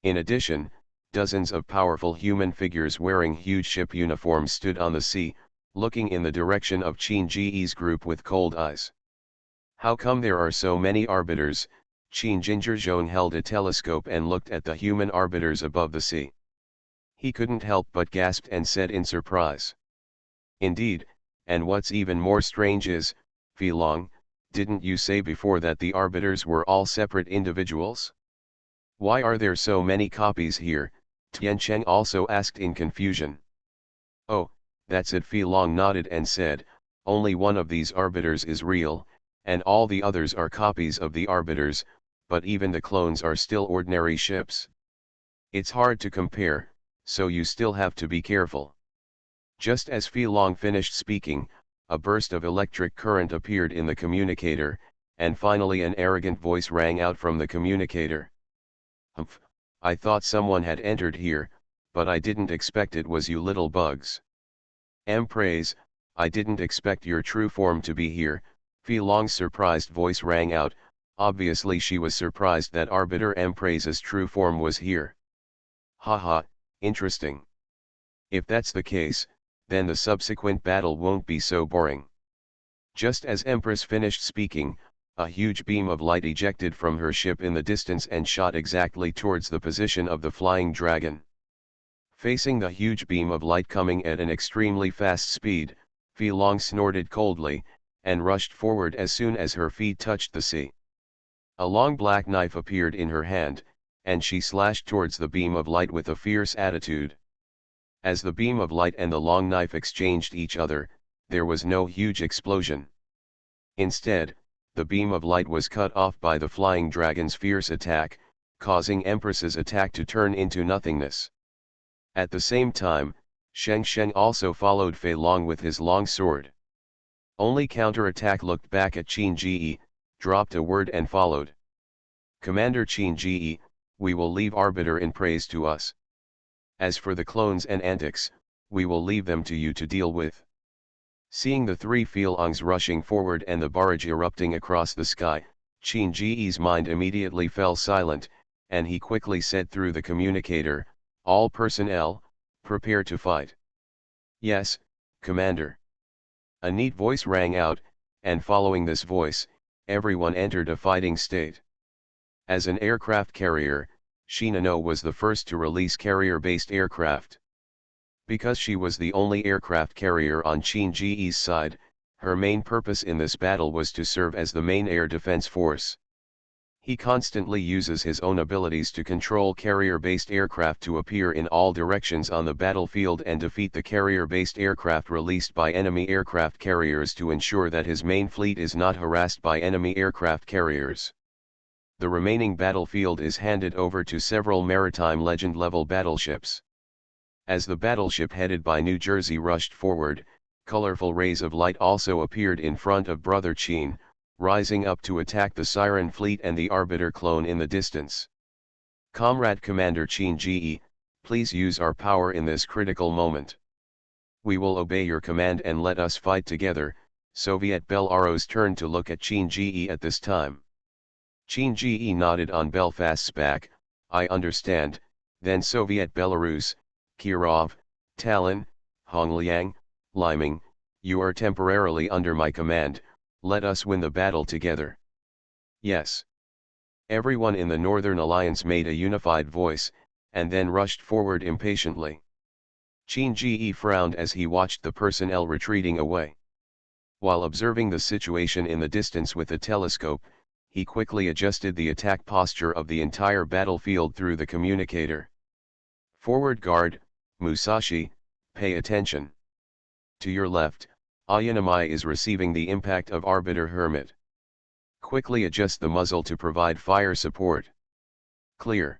In addition, dozens of powerful human figures wearing huge ship uniforms stood on the sea, looking in the direction of Qin Ji's group with cold eyes. How come there are so many arbiters? Qin Jinzhong held a telescope and looked at the human arbiters above the sea. He couldn't help but gasp and said in surprise. Indeed, and what's even more strange is, Fei Long, didn't you say before that the arbiters were all separate individuals? Why are there so many copies here? Tian Cheng also asked in confusion. Oh, that's it, Fei Long nodded and said, only one of these arbiters is real, and all the others are copies of the arbiters, but even the clones are still ordinary ships. It's hard to compare, so you still have to be careful. Just as Fei Long finished speaking, a burst of electric current appeared in the communicator, and finally an arrogant voice rang out from the communicator. Humph, I thought someone had entered here, but I didn't expect it was you little bugs. Praise, I didn't expect your true form to be here, Fei Long's surprised voice rang out. Obviously she was surprised that Arbiter Praise's true form was here. Haha, interesting. If that's the case, then the subsequent battle won't be so boring. Just as Empress finished speaking, a huge beam of light ejected from her ship in the distance and shot exactly towards the position of the flying dragon. Facing the huge beam of light coming at an extremely fast speed, Fei Long snorted coldly, and rushed forward as soon as her feet touched the sea. A long black knife appeared in her hand, and she slashed towards the beam of light with a fierce attitude. As the beam of light and the long knife exchanged each other, there was no huge explosion. Instead, the beam of light was cut off by the flying dragon's fierce attack, causing Empress's attack to turn into nothingness. At the same time, Sheng Sheng also followed Fei Long with his long sword. Only counterattack looked back at Qin Ji, dropped a word and followed. Commander Qin Ji, we will leave Arbiter in praise to us. As for the clones and antics, we will leave them to you to deal with. Seeing the three Fei Longs rushing forward and the barrage erupting across the sky, Qin Ji's mind immediately fell silent, and he quickly said through the communicator, all personnel, prepare to fight. Yes, Commander. A neat voice rang out, and following this voice, everyone entered a fighting state. As an aircraft carrier, Shinano was the first to release carrier-based aircraft. Because she was the only aircraft carrier on Qin Ji's side, her main purpose in this battle was to serve as the main air defense force. He constantly uses his own abilities to control carrier-based aircraft to appear in all directions on the battlefield and defeat the carrier-based aircraft released by enemy aircraft carriers to ensure that his main fleet is not harassed by enemy aircraft carriers. The remaining battlefield is handed over to several maritime legend-level battleships. As the battleship headed by New Jersey rushed forward, colorful rays of light also appeared in front of Brother Chin, rising up to attack the Siren fleet and the Arbiter clone in the distance. Comrade Commander Chin Ge, please use our power in this critical moment. We will obey your command and let us fight together. Soviet Bel Aros turned to look at Chin Ge at this time. Chin Ge nodded on Belfast's back. I understand. Then Soviet Belarus, Kirov, Tallinn, Hongliang, Liming, you are temporarily under my command. Let us win the battle together. Yes. Everyone in the Northern Alliance made a unified voice, and then rushed forward impatiently. Chin Ge frowned as he watched the personnel retreating away. While observing the situation in the distance with a telescope, he quickly adjusted the attack posture of the entire battlefield through the communicator. Forward guard, Musashi, pay attention. To your left, Ayanamai is receiving the impact of Arbiter Hermit. Quickly adjust the muzzle to provide fire support. Clear.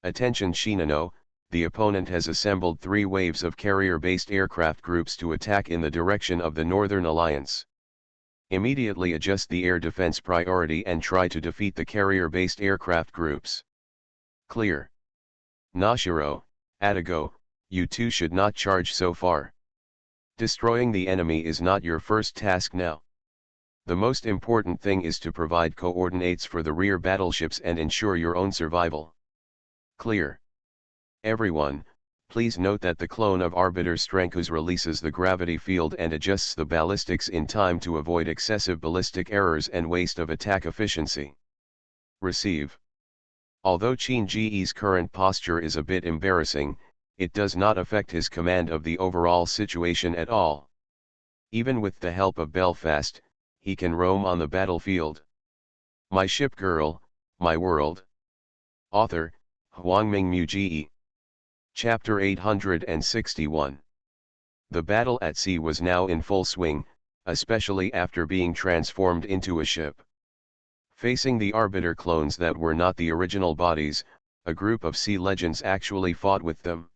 Attention Shinano, the opponent has assembled 3 waves of carrier-based aircraft groups to attack in the direction of the Northern Alliance. Immediately adjust the air defense priority and try to defeat the carrier-based aircraft groups. Clear. Nashiro, Atago, you two should not charge so far. Destroying the enemy is not your first task now. The most important thing is to provide coordinates for the rear battleships and ensure your own survival. Clear. Everyone, please note that the clone of Arbiter Strenkus releases the gravity field and adjusts the ballistics in time to avoid excessive ballistic errors and waste of attack efficiency. Receive. Although Chin Ge's current posture is a bit embarrassing, it does not affect his command of the overall situation at all. Even with the help of Belfast, he can roam on the battlefield. My Ship Girl, My World. Author, Huangming Mu Ge. Chapter 861. The battle at sea was now in full swing, especially after being transformed into a ship. Facing the Arbiter clones that were not the original bodies, a group of sea legends actually fought with them.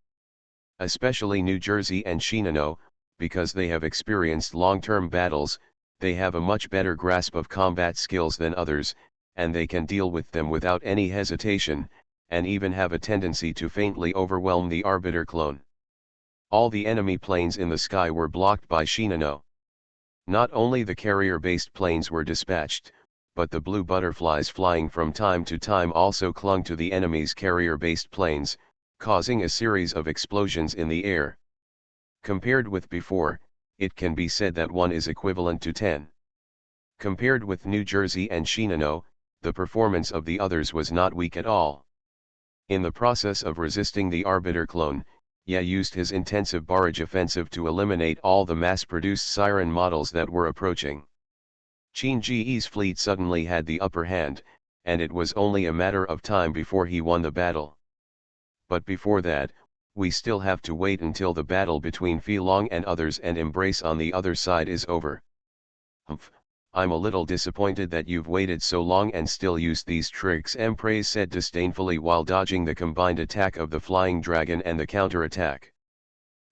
Especially New Jersey and Shinano, because they have experienced long-term battles, they have a much better grasp of combat skills than others, and they can deal with them without any hesitation, and even have a tendency to faintly overwhelm the Arbiter clone. All the enemy planes in the sky were blocked by Shinano. Not only the carrier-based planes were dispatched, but the blue butterflies flying from time to time also clung to the enemy's carrier-based planes, causing a series of explosions in the air. Compared with before, it can be said that 1 is equivalent to 10. Compared with New Jersey and Shinano, the performance of the others was not weak at all. In the process of resisting the Arbiter clone, Ye used his intensive barrage offensive to eliminate all the mass-produced Siren models that were approaching. Chin Ge's fleet suddenly had the upper hand, and it was only a matter of time before he won the battle. But before that, we still have to wait until the battle between Filong and others and Embrace on the other side is over. Humph, I'm a little disappointed that you've waited so long and still used these tricks, Embrace said disdainfully while dodging the combined attack of the Flying Dragon and the counter-attack.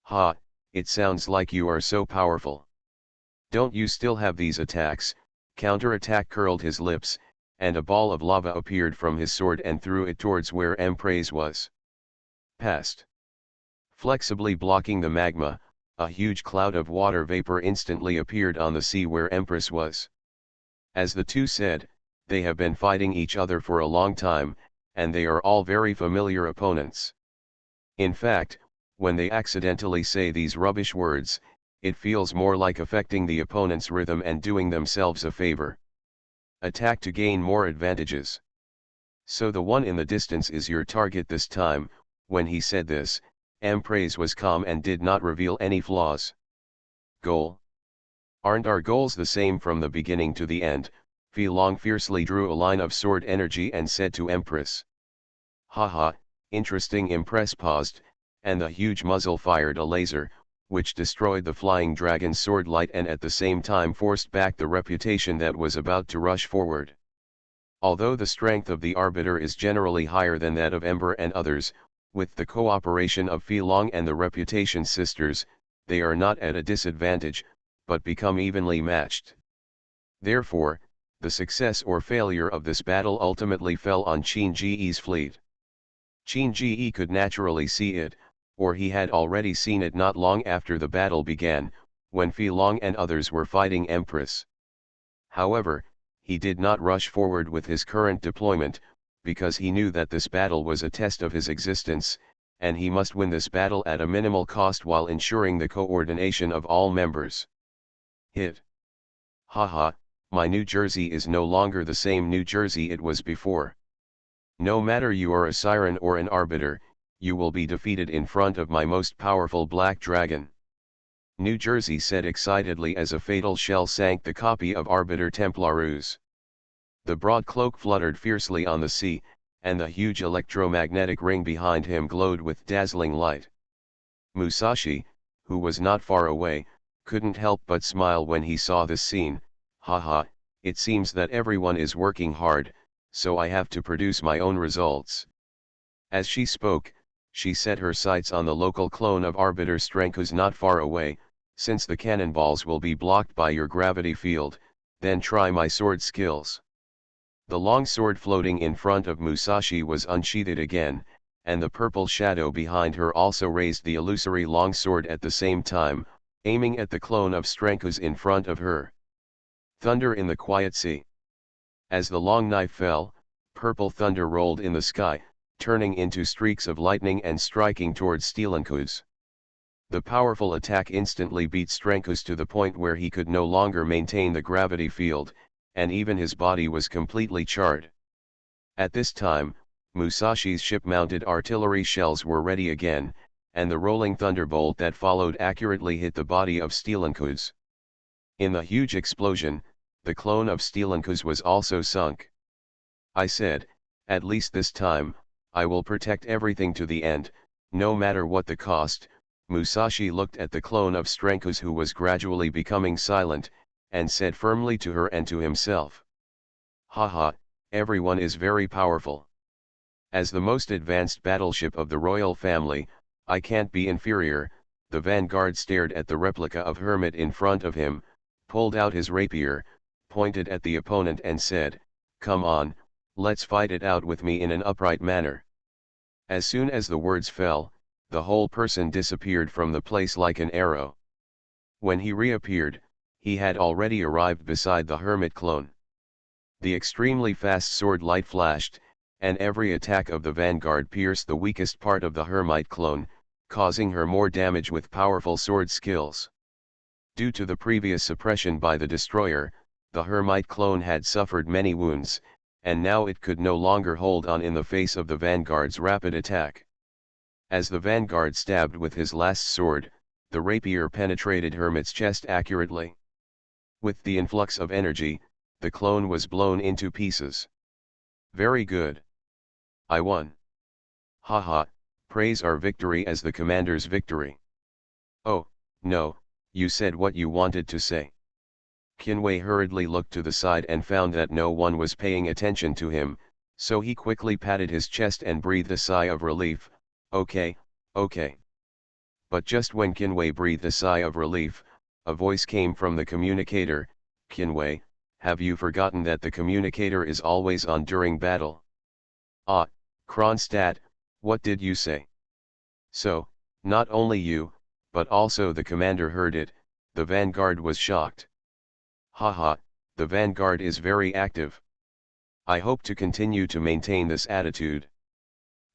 Ha, it sounds like you are so powerful. Don't you still have these attacks? Counter-attack curled his lips, and a ball of lava appeared from his sword and threw it towards where Embrace was. Past. Flexibly blocking the magma, a huge cloud of water vapor instantly appeared on the sea where Empress was. As the two said, they have been fighting each other for a long time, and they are all very familiar opponents. In fact, when they accidentally say these rubbish words, it feels more like affecting the opponent's rhythm and doing themselves a favor. Attack to gain more advantages. So the one in the distance is your target this time. When he said this, Empraise was calm and did not reveal any flaws. Goal. Aren't our goals the same from the beginning to the end? Fei Long fiercely drew a line of sword energy and said to Empress. Haha, interesting. Empress paused, and the huge muzzle fired a laser, which destroyed the flying dragon's sword light and at the same time forced back the reputation that was about to rush forward. Although the strength of the Arbiter is generally higher than that of Ember and others, with the cooperation of Fei Long and the Reputation Sisters, they are not at a disadvantage, but become evenly matched. Therefore, the success or failure of this battle ultimately fell on Qin Ji's fleet. Qin Ji could naturally see it, or he had already seen it not long after the battle began, when Fei Long and others were fighting Empress. However, he did not rush forward with his current deployment, because he knew that this battle was a test of his existence, and he must win this battle at a minimal cost while ensuring the coordination of all members. Hit. Haha, my New Jersey is no longer the same New Jersey it was before. No matter you are a siren or an arbiter, you will be defeated in front of my most powerful black dragon. New Jersey said excitedly as a fatal shell sank the copy of Arbiter Templarus. The broad cloak fluttered fiercely on the sea, and the huge electromagnetic ring behind him glowed with dazzling light. Musashi, who was not far away, couldn't help but smile when he saw this scene. Haha, it seems that everyone is working hard, so I have to produce my own results. As she spoke, she set her sights on the local clone of Arbiter Strenkus not far away. Since the cannonballs will be blocked by your gravity field, then try my sword skills. The long sword floating in front of Musashi was unsheathed again, and the purple shadow behind her also raised the illusory long sword at the same time, aiming at the clone of Strenkus in front of her. Thunder in the quiet sea. As the long knife fell, purple thunder rolled in the sky, turning into streaks of lightning and striking towards Strenkus. The powerful attack instantly beat Strenkus to the point where he could no longer maintain the gravity field, and even his body was completely charred. At this time, Musashi's ship-mounted artillery shells were ready again, and the rolling thunderbolt that followed accurately hit the body of Strenkus. In the huge explosion, the clone of Strenkus was also sunk. I said, at least this time, I will protect everything to the end, no matter what the cost. Musashi looked at the clone of Strenkus who was gradually becoming silent, and said firmly to her and to himself. Haha, everyone is very powerful. As the most advanced battleship of the royal family, I can't be inferior. The Vanguard stared at the replica of Hermit in front of him, pulled out his rapier, pointed at the opponent and said, come on, let's fight it out with me in an upright manner. As soon as the words fell, the whole person disappeared from the place like an arrow. When he reappeared, he had already arrived beside the Hermit clone. The extremely fast sword light flashed, and every attack of the Vanguard pierced the weakest part of the Hermite clone, causing her more damage with powerful sword skills. Due to the previous suppression by the destroyer, the Hermite clone had suffered many wounds, and now it could no longer hold on in the face of the Vanguard's rapid attack. As the Vanguard stabbed with his last sword, the rapier penetrated Hermit's chest accurately. With the influx of energy, the clone was blown into pieces. Very good. I won. Haha, praise our victory as the commander's victory. Oh, no, you said what you wanted to say. Qinwei hurriedly looked to the side and found that no one was paying attention to him, so he quickly patted his chest and breathed a sigh of relief. Okay, okay. But just when Qinwei breathed a sigh of relief, a voice came from the communicator. Qinwei, have you forgotten that the communicator is always on during battle? Ah, Kronstadt, what did you say? So, not only you, but also the commander heard it. The Vanguard was shocked. Haha, the Vanguard is very active. I hope to continue to maintain this attitude.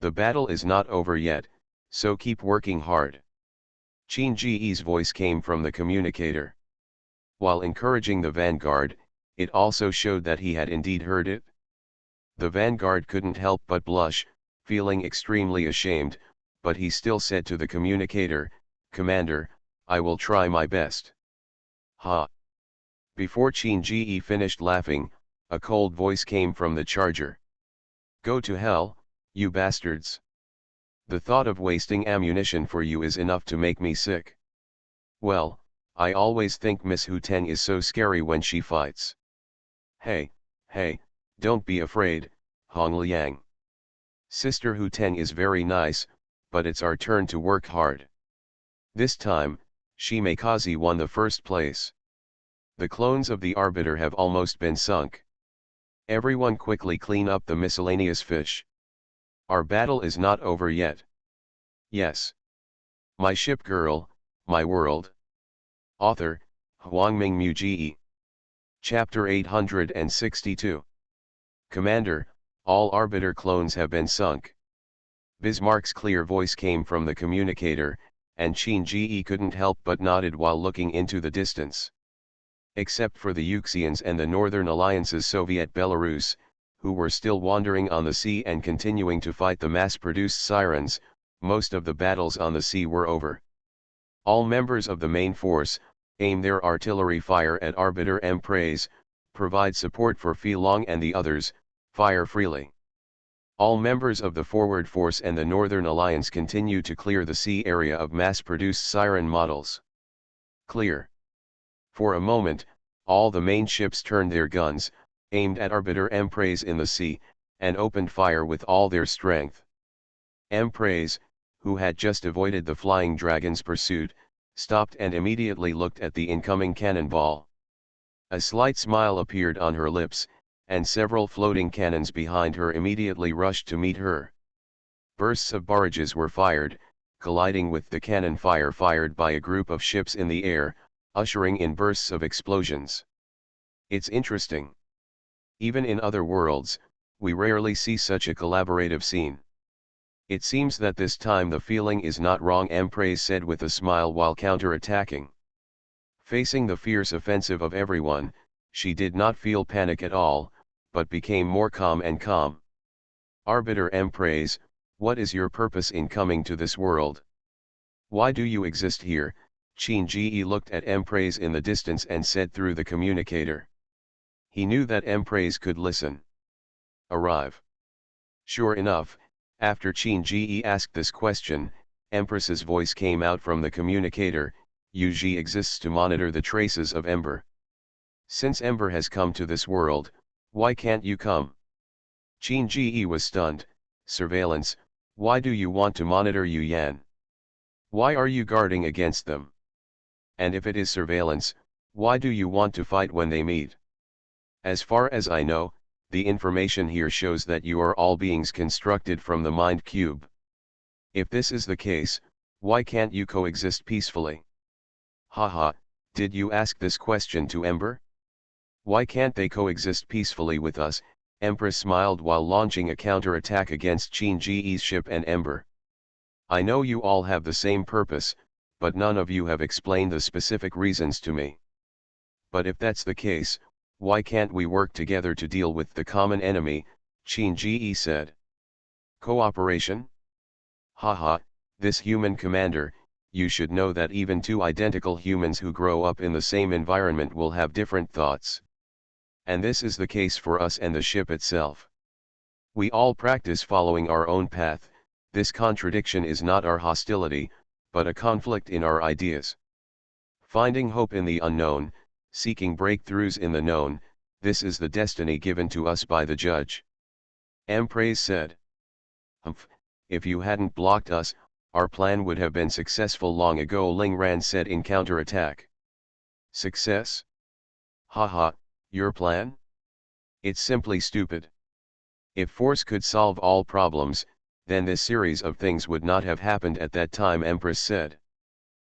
The battle is not over yet, so keep working hard. Qin Ji's voice came from the communicator. While encouraging the Vanguard, it also showed that he had indeed heard it. The Vanguard couldn't help but blush, feeling extremely ashamed, but he still said to the communicator, Commander, I will try my best. Ha! Before Qin Ji finished laughing, A cold voice came from the charger. Go to hell, you bastards. The thought of wasting ammunition for you is enough to make me sick. Well, I always think Miss Hu Ten is so scary when she fights. Hey, don't be afraid, Hong Liang. Sister Hu Ten is very nice, but it's our turn to work hard. This time, Shimekaze won the first place. The clones of the Arbiter have almost been sunk. Everyone quickly clean up the miscellaneous fish. Our battle is not over yet. Yes. My ship girl, my world. Author, Huangming Muji. Chapter 862. Commander, all Arbiter clones have been sunk. Bismarck's clear voice came from the communicator, and Qin Ji couldn't help but nodded while looking into the distance. Except for the Yuxians and the Northern Alliance's Soviet Belarus, who were still wandering on the sea and continuing to fight the mass-produced sirens, most of the battles on the sea were over. All members of the main force, aim their artillery fire at Arbiter Empress, provide support for Filong and the others, fire freely. All members of the forward force and the Northern Alliance continue to clear the sea area of mass-produced siren models. Clear. For a moment, all the main ships turned their guns, aimed at Arbiter Empress in the sea, and opened fire with all their strength. Empress, who had just avoided the flying dragon's pursuit, stopped and immediately looked at the incoming cannonball. A slight smile appeared on her lips, and several floating cannons behind her immediately rushed to meet her. Bursts of barrages were fired, colliding with the cannon fire fired by a group of ships in the air, ushering in bursts of explosions. It's interesting. Even in other worlds, we rarely see such a collaborative scene. It seems that this time the feeling is not wrong, Empress said with a smile while counter-attacking. Facing the fierce offensive of everyone, she did not feel panic at all, but became more calm and calm. Arbiter Empress, what is your purpose in coming to this world? Why do you exist here? Qin Ji looked at Empress in the distance and said through the communicator. He knew that Empress could listen. Arrive. Sure enough, after Qin Ji asked this question, Empress's voice came out from the communicator. Yu Ji exists to monitor the traces of Ember. Since Ember has come to this world, why can't you come? Qin Ji was stunned. Surveillance, why do you want to monitor Yu Yan? Why are you guarding against them? And if it is surveillance, why do you want to fight when they meet? As far as I know, the information here shows that you are all beings constructed from the mind cube. If this is the case, why can't you coexist peacefully? Haha, did you ask this question to Ember? Why can't they coexist peacefully with us? Empress smiled while launching a counterattack against Qin Ji's ship and Ember. I know you all have the same purpose, but none of you have explained the specific reasons to me. But if that's the case, why can't we work together to deal with the common enemy? Qin Ji said. Cooperation? Haha, this human commander, you should know that even two identical humans who grow up in the same environment will have different thoughts. And this is the case for us and the ship itself. We all practice following our own path. This contradiction is not our hostility, but a conflict in our ideas. Finding hope in the unknown, seeking breakthroughs in the known, this is the destiny given to us by the judge. Empress said. Humph, if you hadn't blocked us, our plan would have been successful long ago, Ling Ran said in counterattack. Success? Haha, your plan? It's simply stupid. If force could solve all problems, then this series of things would not have happened at that time, Empress said.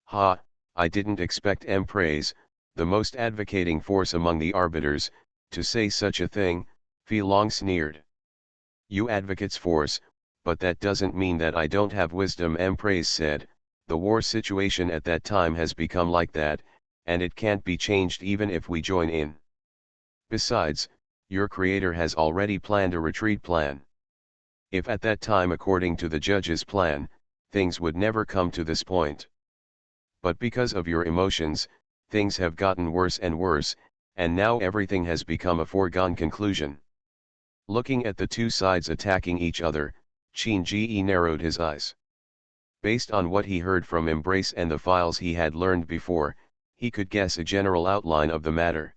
Ha, I didn't expect Empress, the most advocating force among the arbiters, to say such a thing, Filong sneered. You advocates force, but that doesn't mean that I don't have wisdom, Empress said. The war situation at that time has become like that, and it can't be changed even if we join in. Besides, your creator has already planned a retreat plan. If at that time, according to the judge's plan, things would never come to this point. But because of your emotions, things have gotten worse and worse, and now everything has become a foregone conclusion. Looking at the two sides attacking each other, Shinji narrowed his eyes. Based on what he heard from Embrace and the files he had learned before, he could guess a general outline of the matter.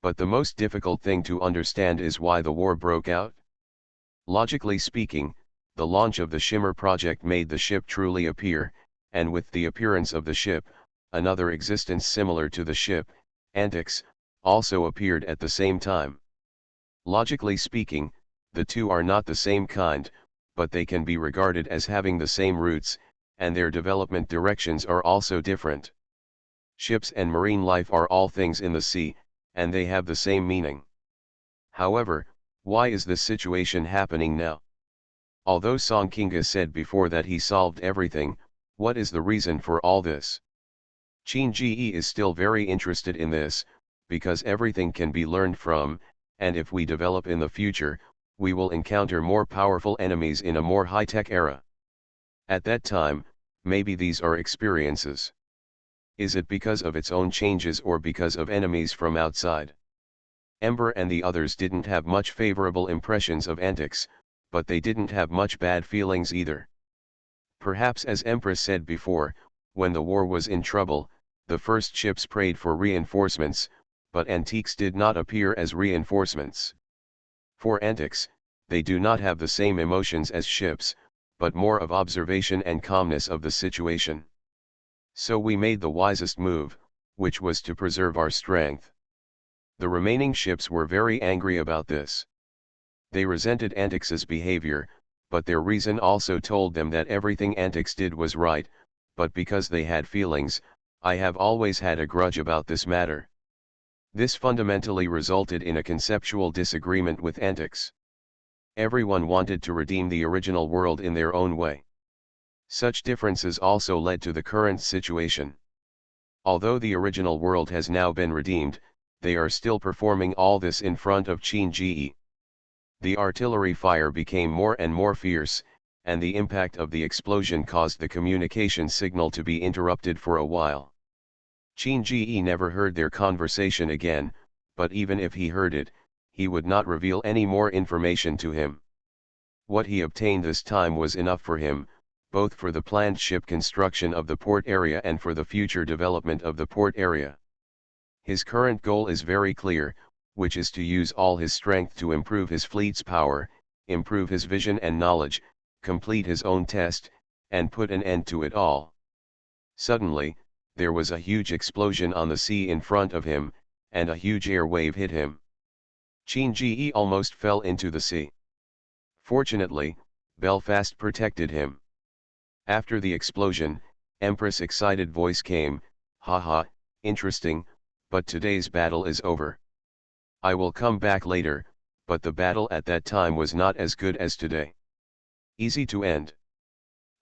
But the most difficult thing to understand is why the war broke out. Logically speaking, the launch of the Shimmer project made the ship truly appear, and with the appearance of the ship, another existence similar to the ship, Antix, also appeared at the same time. Logically speaking, the two are not the same kind, but they can be regarded as having the same roots, and their development directions are also different. Ships and marine life are all things in the sea, and they have the same meaning. However, why is this situation happening now? Although Song Kinga said before that he solved everything, what is the reason for all this? Shinji is still very interested in this, because everything can be learned from, and if we develop in the future, we will encounter more powerful enemies in a more high-tech era. At that time, maybe these are experiences. Is it because of its own changes or because of enemies from outside? Ember and the others didn't have much favorable impressions of Antix, but they didn't have much bad feelings either. Perhaps as Empress said before, when the war was in trouble, the first ships prayed for reinforcements, but Antiques did not appear as reinforcements. For Antix, they do not have the same emotions as ships, but more of observation and calmness of the situation. So we made the wisest move, which was to preserve our strength. The remaining ships were very angry about this. They resented Antix's behavior, but their reason also told them that everything Antix did was right, but because they had feelings, I have always had a grudge about this matter. This fundamentally resulted in a conceptual disagreement with Antix. Everyone wanted to redeem the original world in their own way. Such differences also led to the current situation. Although the original world has now been redeemed, they are still performing all this in front of Shinji. The artillery fire became more and more fierce, and the impact of the explosion caused the communication signal to be interrupted for a while. Shinji never heard their conversation again, but even if he heard it, he would not reveal any more information to him. What he obtained this time was enough for him, both for the planned ship construction of the port area and for the future development of the port area. His current goal is very clear, which is to use all his strength to improve his fleet's power, improve his vision and knowledge, complete his own test, and put an end to it all. Suddenly, there was a huge explosion on the sea in front of him, and a huge air wave hit him. Shinji almost fell into the sea. Fortunately, Belfast protected him. After the explosion, Empress' excited voice came, "Haha, interesting, but today's battle is over. I will come back later, but the battle at that time was not as good as today. Easy to end."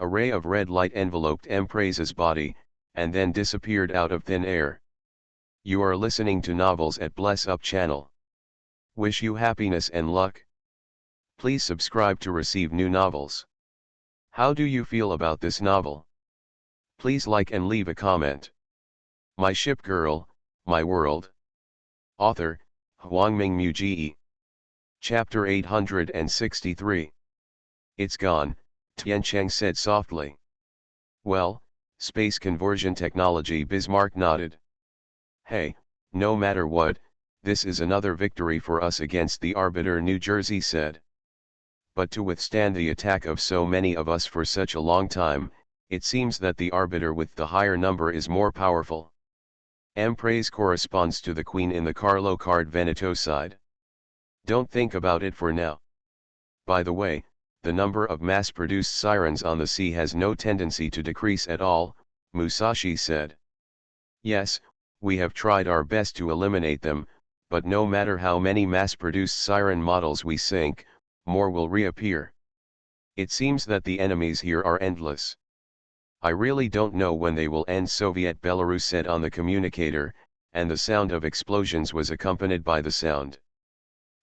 A ray of red light enveloped Empress's body, and then disappeared out of thin air. You are listening to Novels at Bless Up channel. Wish you happiness and luck. Please subscribe to receive new novels. How do you feel about this novel? Please like and leave a comment. My Ship Girl, My World. Author, Huangming Muji. Chapter 863. It's gone, Tiancheng said softly. Well, space conversion technology. Bismarck nodded. Hey, no matter what, this is another victory for us against the Arbiter, New Jersey said. But to withstand the attack of so many of us for such a long time, it seems that the Arbiter with the higher number is more powerful. Empress corresponds to the Queen in the Carlo card Veneto side. Don't think about it for now. By the way, the number of mass-produced sirens on the sea has no tendency to decrease at all, Musashi said. Yes, we have tried our best to eliminate them, but no matter how many mass-produced siren models we sink, more will reappear. It seems that the enemies here are endless. I really don't know when they will end, Soviet Belarus said on the communicator, and the sound of explosions was accompanied by the sound.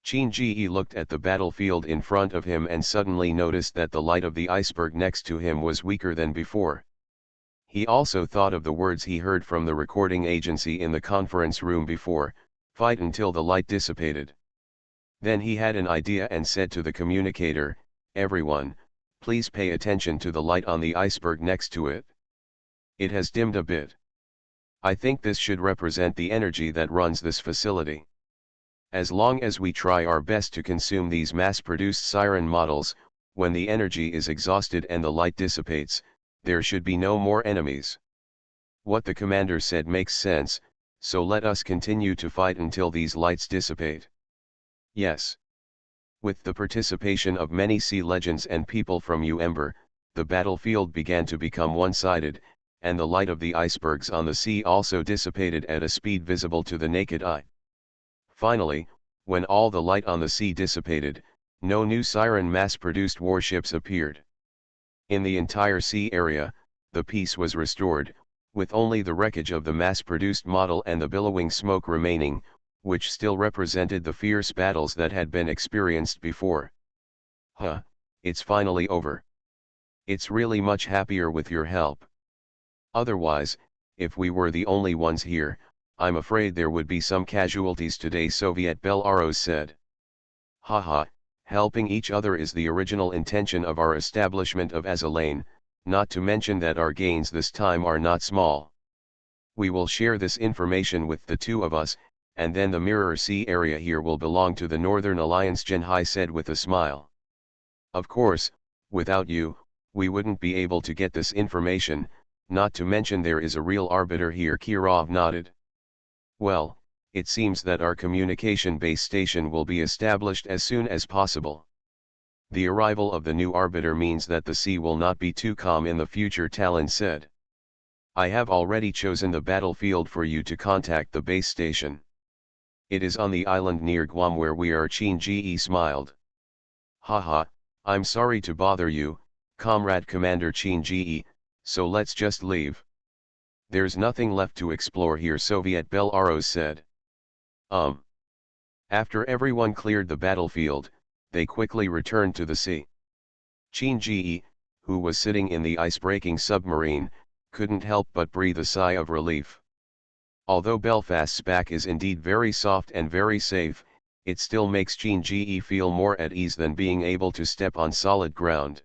Shinji looked at the battlefield in front of him and suddenly noticed that the light of the iceberg next to him was weaker than before. He also thought of the words he heard from the recording agency in the conference room before, Fight until the light dissipated. Then he had an idea and said to the communicator, "Everyone, please pay attention to the light on the iceberg next to it. It has dimmed a bit. I think this should represent the energy that runs this facility. As long as we try our best to consume these mass-produced siren models, when the energy is exhausted and the light dissipates, there should be no more enemies." What the commander said makes sense, so let us continue to fight until these lights dissipate. Yes. With the participation of many sea legends and people from Ember, the battlefield began to become one-sided, and the light of the icebergs on the sea also dissipated at a speed visible to the naked eye. Finally, when all the light on the sea dissipated, no new siren mass-produced warships appeared. In the entire sea area, the peace was restored, with only the wreckage of the mass-produced model and the billowing smoke remaining, which still represented the fierce battles that had been experienced before. It's finally over. It's really much happier with your help. Otherwise, if we were the only ones here, I'm afraid there would be some casualties today, Soviet Belarus said. Helping each other is the original intention of our establishment of Azalane, not to mention that our gains this time are not small. We will share this information with the two of us, and then the Mirror Sea area here will belong to the Northern Alliance, Genhai said with a smile. Of course, without you, we wouldn't be able to get this information, not to mention there is a real arbiter here, Kirov nodded. Well, it seems that our communication base station will be established as soon as possible. The arrival of the new arbiter means that the sea will not be too calm in the future, Talon said. I have already chosen the battlefield for you to contact the base station. It is on the island near Guam where we are, Chin-Ge smiled. I'm sorry to bother you, Comrade Commander Chin-Ge, so let's just leave. There's nothing left to explore here, Soviet Belarus said. After everyone cleared the battlefield, they quickly returned to the sea. Chin-Ge, who was sitting in the ice-breaking submarine, couldn't help but breathe a sigh of relief. Although Belfast's back is indeed very soft and very safe, it still makes Chin-Ge feel more at ease than being able to step on solid ground.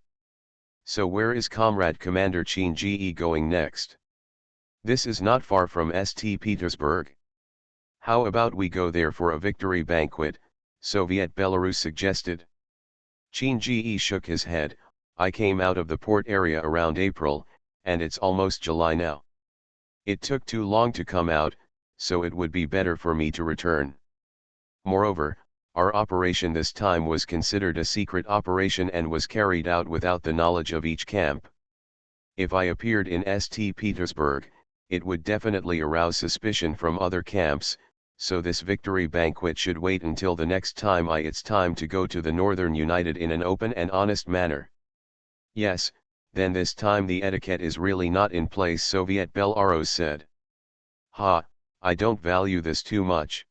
So where is Comrade Commander Chin-Ge going next? This is not far from St. Petersburg. How about we go there for a victory banquet, Soviet Belarus suggested. Chin-Ge shook his head. I came out of the port area around April, and it's almost July now. It took too long to come out, so it would be better for me to return. Moreover, our operation this time was considered a secret operation and was carried out without the knowledge of each camp. If I appeared in St. Petersburg, it would definitely arouse suspicion from other camps, so this victory banquet should wait until the next time it's time to go to the Northern United in an open and honest manner. Yes, then this time the etiquette is really not in place, Soviet Belarus said. I don't value this too much.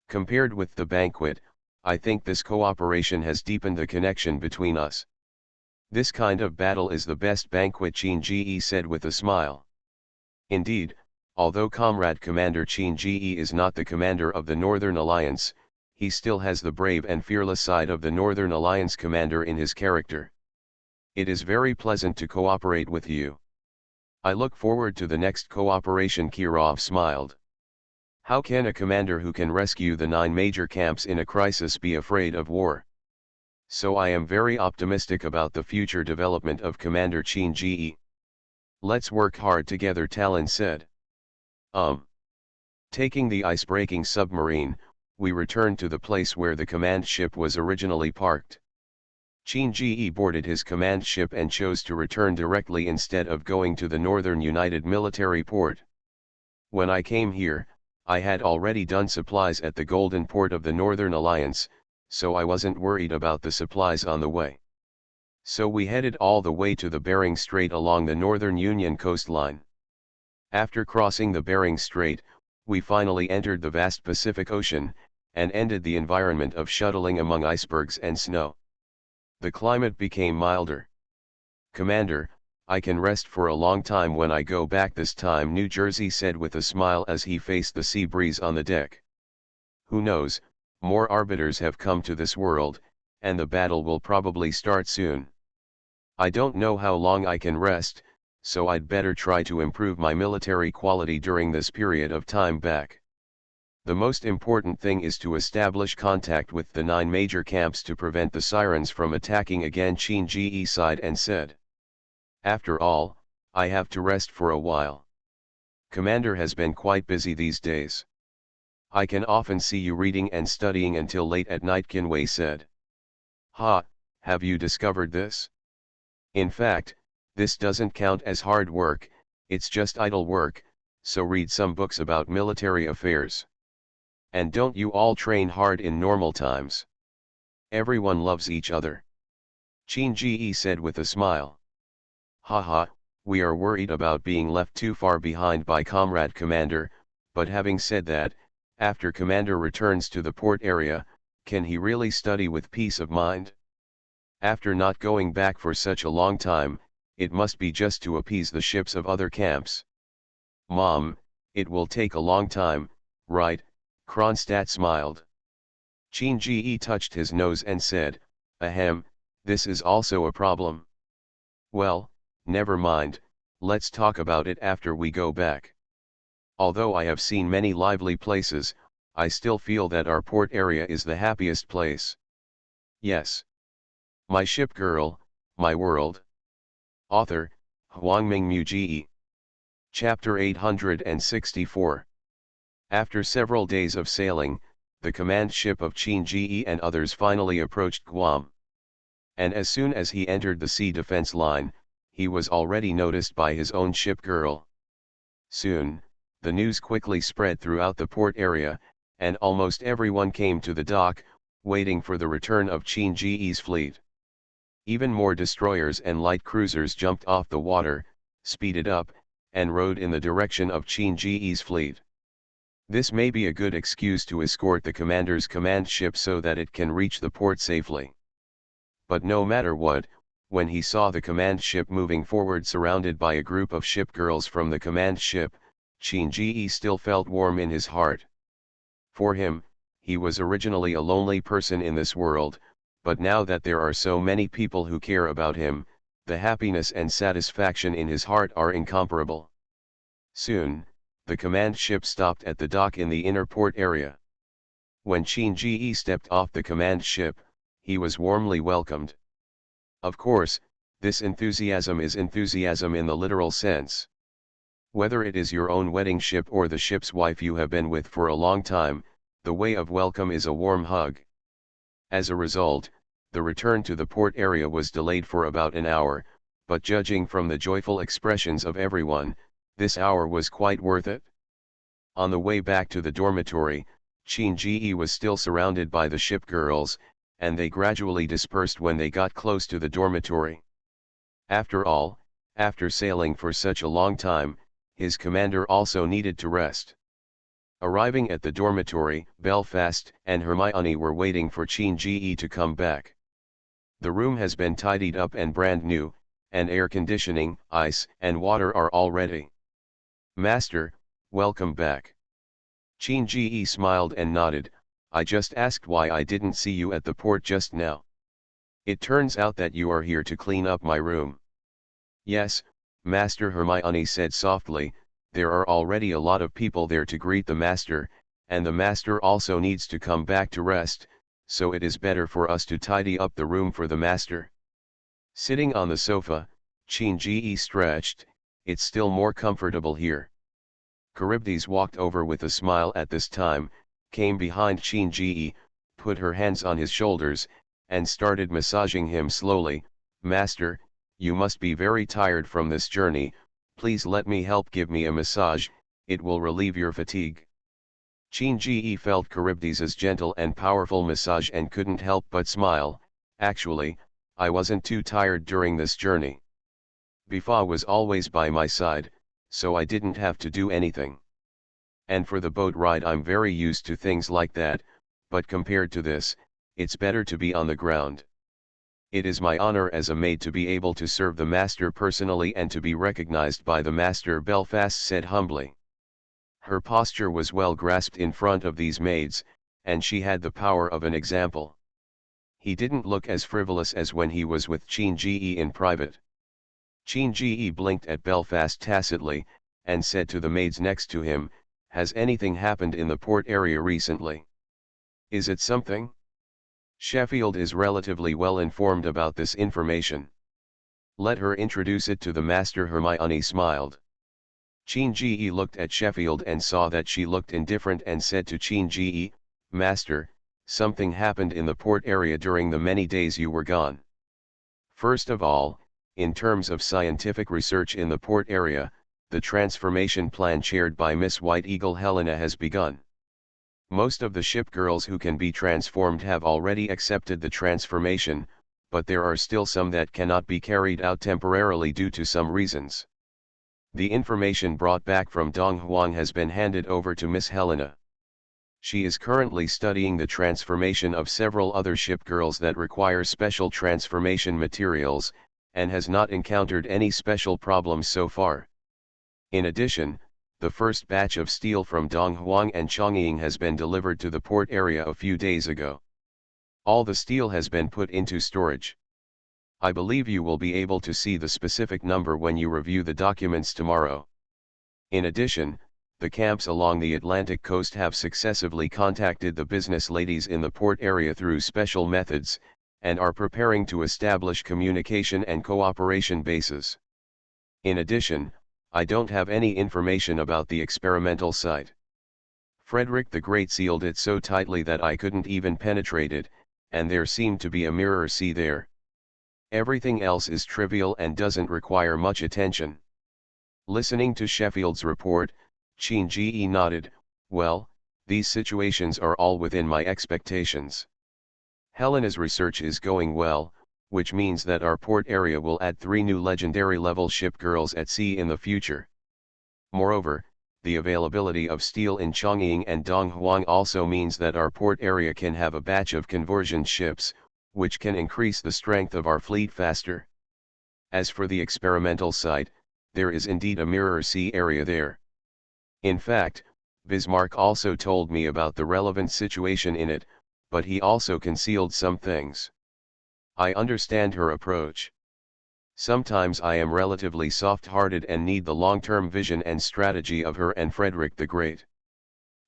Compared with the banquet, I think this cooperation has deepened the connection between us. This kind of battle is the best banquet, Chin-Ge said with a smile. Indeed, although Comrade Commander Chin-Ge is not the commander of the Northern Alliance, he still has the brave and fearless side of the Northern Alliance commander in his character. It is very pleasant to cooperate with you. I look forward to the next cooperation, Kirov smiled. How can a commander who can rescue the 9 major camps in a crisis be afraid of war? So I am very optimistic about the future development of Commander Chin-Ge. Let's work hard together, Talon said. Taking the ice-breaking submarine, we returned to the place where the command ship was originally parked. Chin-Ge boarded his command ship and chose to return directly instead of going to the Northern United Military Port. When I came here, I had already done supplies at the Golden Port of the Northern Alliance, so I wasn't worried about the supplies on the way. So we headed all the way to the Bering Strait along the Northern Union coastline. After crossing the Bering Strait, we finally entered the vast Pacific Ocean, and ended the environment of shuttling among icebergs and snow. The climate became milder. Commander, I can rest for a long time when I go back this time, New Jersey said with a smile as he faced the sea breeze on the deck. Who knows, more arbiters have come to this world, and the battle will probably start soon. I don't know how long I can rest, so I'd better try to improve my military quality during this period of time back. The most important thing is to establish contact with the 9 major camps to prevent the Sirens from attacking again, Qin Ji sighed and said. After all, I have to rest for a while. Commander has been quite busy these days. I can often see you reading and studying until late at night, Qinwei said. Ha, have you discovered this? In fact, this doesn't count as hard work, it's just idle work, so read some books about military affairs. And don't you all train hard in normal times? Everyone loves each other. Qin Ji said with a smile. Haha, we are worried about being left too far behind by Comrade Commander, but having said that, after Commander returns to the port area, can he really study with peace of mind? After not going back for such a long time, it must be just to appease the ships of other camps. Mom, it will take a long time, right? Kronstadt smiled. Qin Ji touched his nose and said, ahem, this is also a problem. Well, never mind, let's talk about it after we go back. Although I have seen many lively places, I still feel that our port area is the happiest place. Yes. My ship girl, my world. Author, Huangming Muji. Chapter 864. After several days of sailing, the command ship of Qin Ji and others finally approached Guam. And as soon as he entered the sea defense line, he was already noticed by his own ship girl. Soon, the news quickly spread throughout the port area, and almost everyone came to the dock, waiting for the return of Qin Ji's fleet. Even more destroyers and light cruisers jumped off the water, speeded up, and rowed in the direction of Qin Ji's fleet. This may be a good excuse to escort the commander's command ship so that it can reach the port safely. But no matter what, when he saw the command ship moving forward surrounded by a group of ship girls from the command ship, Qin Ji still felt warm in his heart. For him, he was originally a lonely person in this world, but now that there are so many people who care about him, the happiness and satisfaction in his heart are incomparable. Soon, the command ship stopped at the dock in the inner port area. When Qin Ji stepped off the command ship, he was warmly welcomed. Of course, this enthusiasm is enthusiasm in the literal sense. Whether it is your own wedding ship or the ship's wife you have been with for a long time, the way of welcome is a warm hug. As a result, the return to the port area was delayed for about an hour, but judging from the joyful expressions of everyone, this hour was quite worth it. On the way back to the dormitory, Qin Ji was still surrounded by the ship girls, and they gradually dispersed when they got close to the dormitory. After all, after sailing for such a long time, his commander also needed to rest. Arriving at the dormitory, Belfast and Hermione were waiting for Qin Ji to come back. The room has been tidied up and brand new, and air conditioning, ice, and water are all ready. Master, welcome back. Qin Ji smiled and nodded. I just asked why I didn't see you at the port just now. It turns out that you are here to clean up my room. Yes, Master, Hermione said softly, there are already a lot of people there to greet the Master, and the Master also needs to come back to rest, so it is better for us to tidy up the room for the Master. Sitting on the sofa, Qin Ji stretched. It's still more comfortable here. Charybdis walked over with a smile at this time, came behind Qin Ji, put her hands on his shoulders, and started massaging him slowly. Master, you must be very tired from this journey, please let me help. Give me a massage, it will relieve your fatigue. Qin Ji felt Charybdis' gentle and powerful massage and couldn't help but smile. Actually, I wasn't too tired during this journey. Bifa was always by my side, so I didn't have to do anything. And for the boat ride I'm very used to things like that, but compared to this, it's better to be on the ground. It is my honor as a maid to be able to serve the Master personally and to be recognized by the Master, Belfast said humbly. Her posture was well grasped in front of these maids, and she had the power of an example. He didn't look as frivolous as when he was with Chin-Ji in private. Chin-Ji blinked at Belfast tacitly, and said to the maids next to him, "Has anything happened in the port area recently? Is it something?" Sheffield is relatively well informed about this information. "Let her introduce it to the master." Hermione smiled. Chin-Ji looked at Sheffield and saw that she looked indifferent and said to Chin-Ji, "Master, something happened in the port area during the many days you were gone. First of all, in terms of scientific research in the port area, the transformation plan chaired by Miss White Eagle Helena has begun. Most of the ship girls who can be transformed have already accepted the transformation, but there are still some that cannot be carried out temporarily due to some reasons. The information brought back from Dong Huang has been handed over to Miss Helena. She is currently studying the transformation of several other ship girls that require special transformation materials, and has not encountered any special problems so far. In addition, the first batch of steel from Dong Huang and Chongying has been delivered to the port area a few days ago. All the steel has been put into storage. I believe you will be able to see the specific number when you review the documents tomorrow. In addition, the camps along the Atlantic coast have successively contacted the business ladies in the port area through special methods, and are preparing to establish communication and cooperation bases. In addition, I don't have any information about the experimental site. Frederick the Great sealed it so tightly that I couldn't even penetrate it, and there seemed to be a mirror sea there. Everything else is trivial and doesn't require much attention." Listening to Sheffield's report, Chin-Ji nodded, "Well, these situations are all within my expectations. Helena's research is going well, which means that our port area will add 3 new legendary level ship girls at sea in the future. Moreover, the availability of steel in Chongying and Dong Huang also means that our port area can have a batch of conversion ships, which can increase the strength of our fleet faster. As for the experimental site, there is indeed a mirror sea area there. In fact, Bismarck also told me about the relevant situation in it, but he also concealed some things. I understand her approach. Sometimes I am relatively soft-hearted and need the long-term vision and strategy of her and Frederick the Great.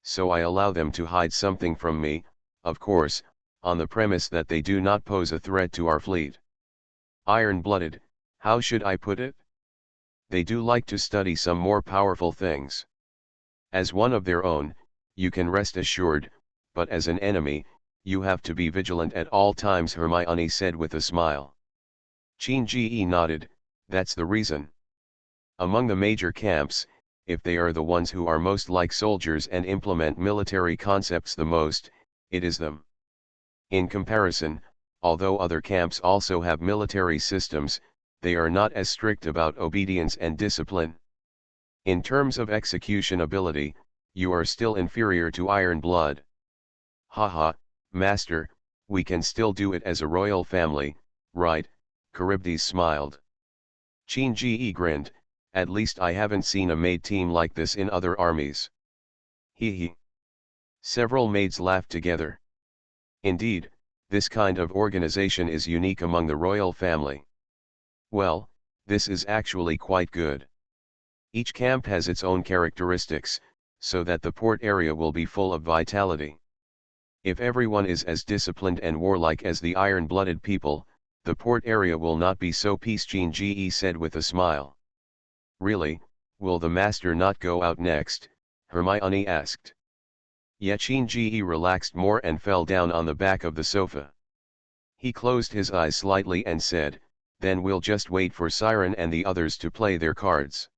So I allow them to hide something from me, of course, on the premise that they do not pose a threat to our fleet. Iron-blooded, how should I put it? They do like to study some more powerful things. As one of their own, you can rest assured, but as an enemy, you have to be vigilant at all times," Hermione said with a smile. Chin-Ji nodded, "That's the reason. Among the major camps, if they are the ones who are most like soldiers and implement military concepts the most, it is them. In comparison, although other camps also have military systems, they are not as strict about obedience and discipline. In terms of execution ability, you are still inferior to Iron Blood." "Haha, Master, we can still do it as a royal family, right?" Charybdis smiled. Chin-Ji grinned, "At least I haven't seen a maid team like this in other armies." Hee hee. Several maids laughed together. Indeed, this kind of organization is unique among the royal family. Well, this is actually quite good. Each camp has its own characteristics, so that the port area will be full of vitality. If everyone is as disciplined and warlike as the iron-blooded people, the port area will not be so peace," Chin-Ji said with a smile. "Really, will the master not go out next?" Hermione asked. Yet Chin-Ji relaxed more and fell down on the back of the sofa. He closed his eyes slightly and said, "Then we'll just wait for Siren and the others to play their cards."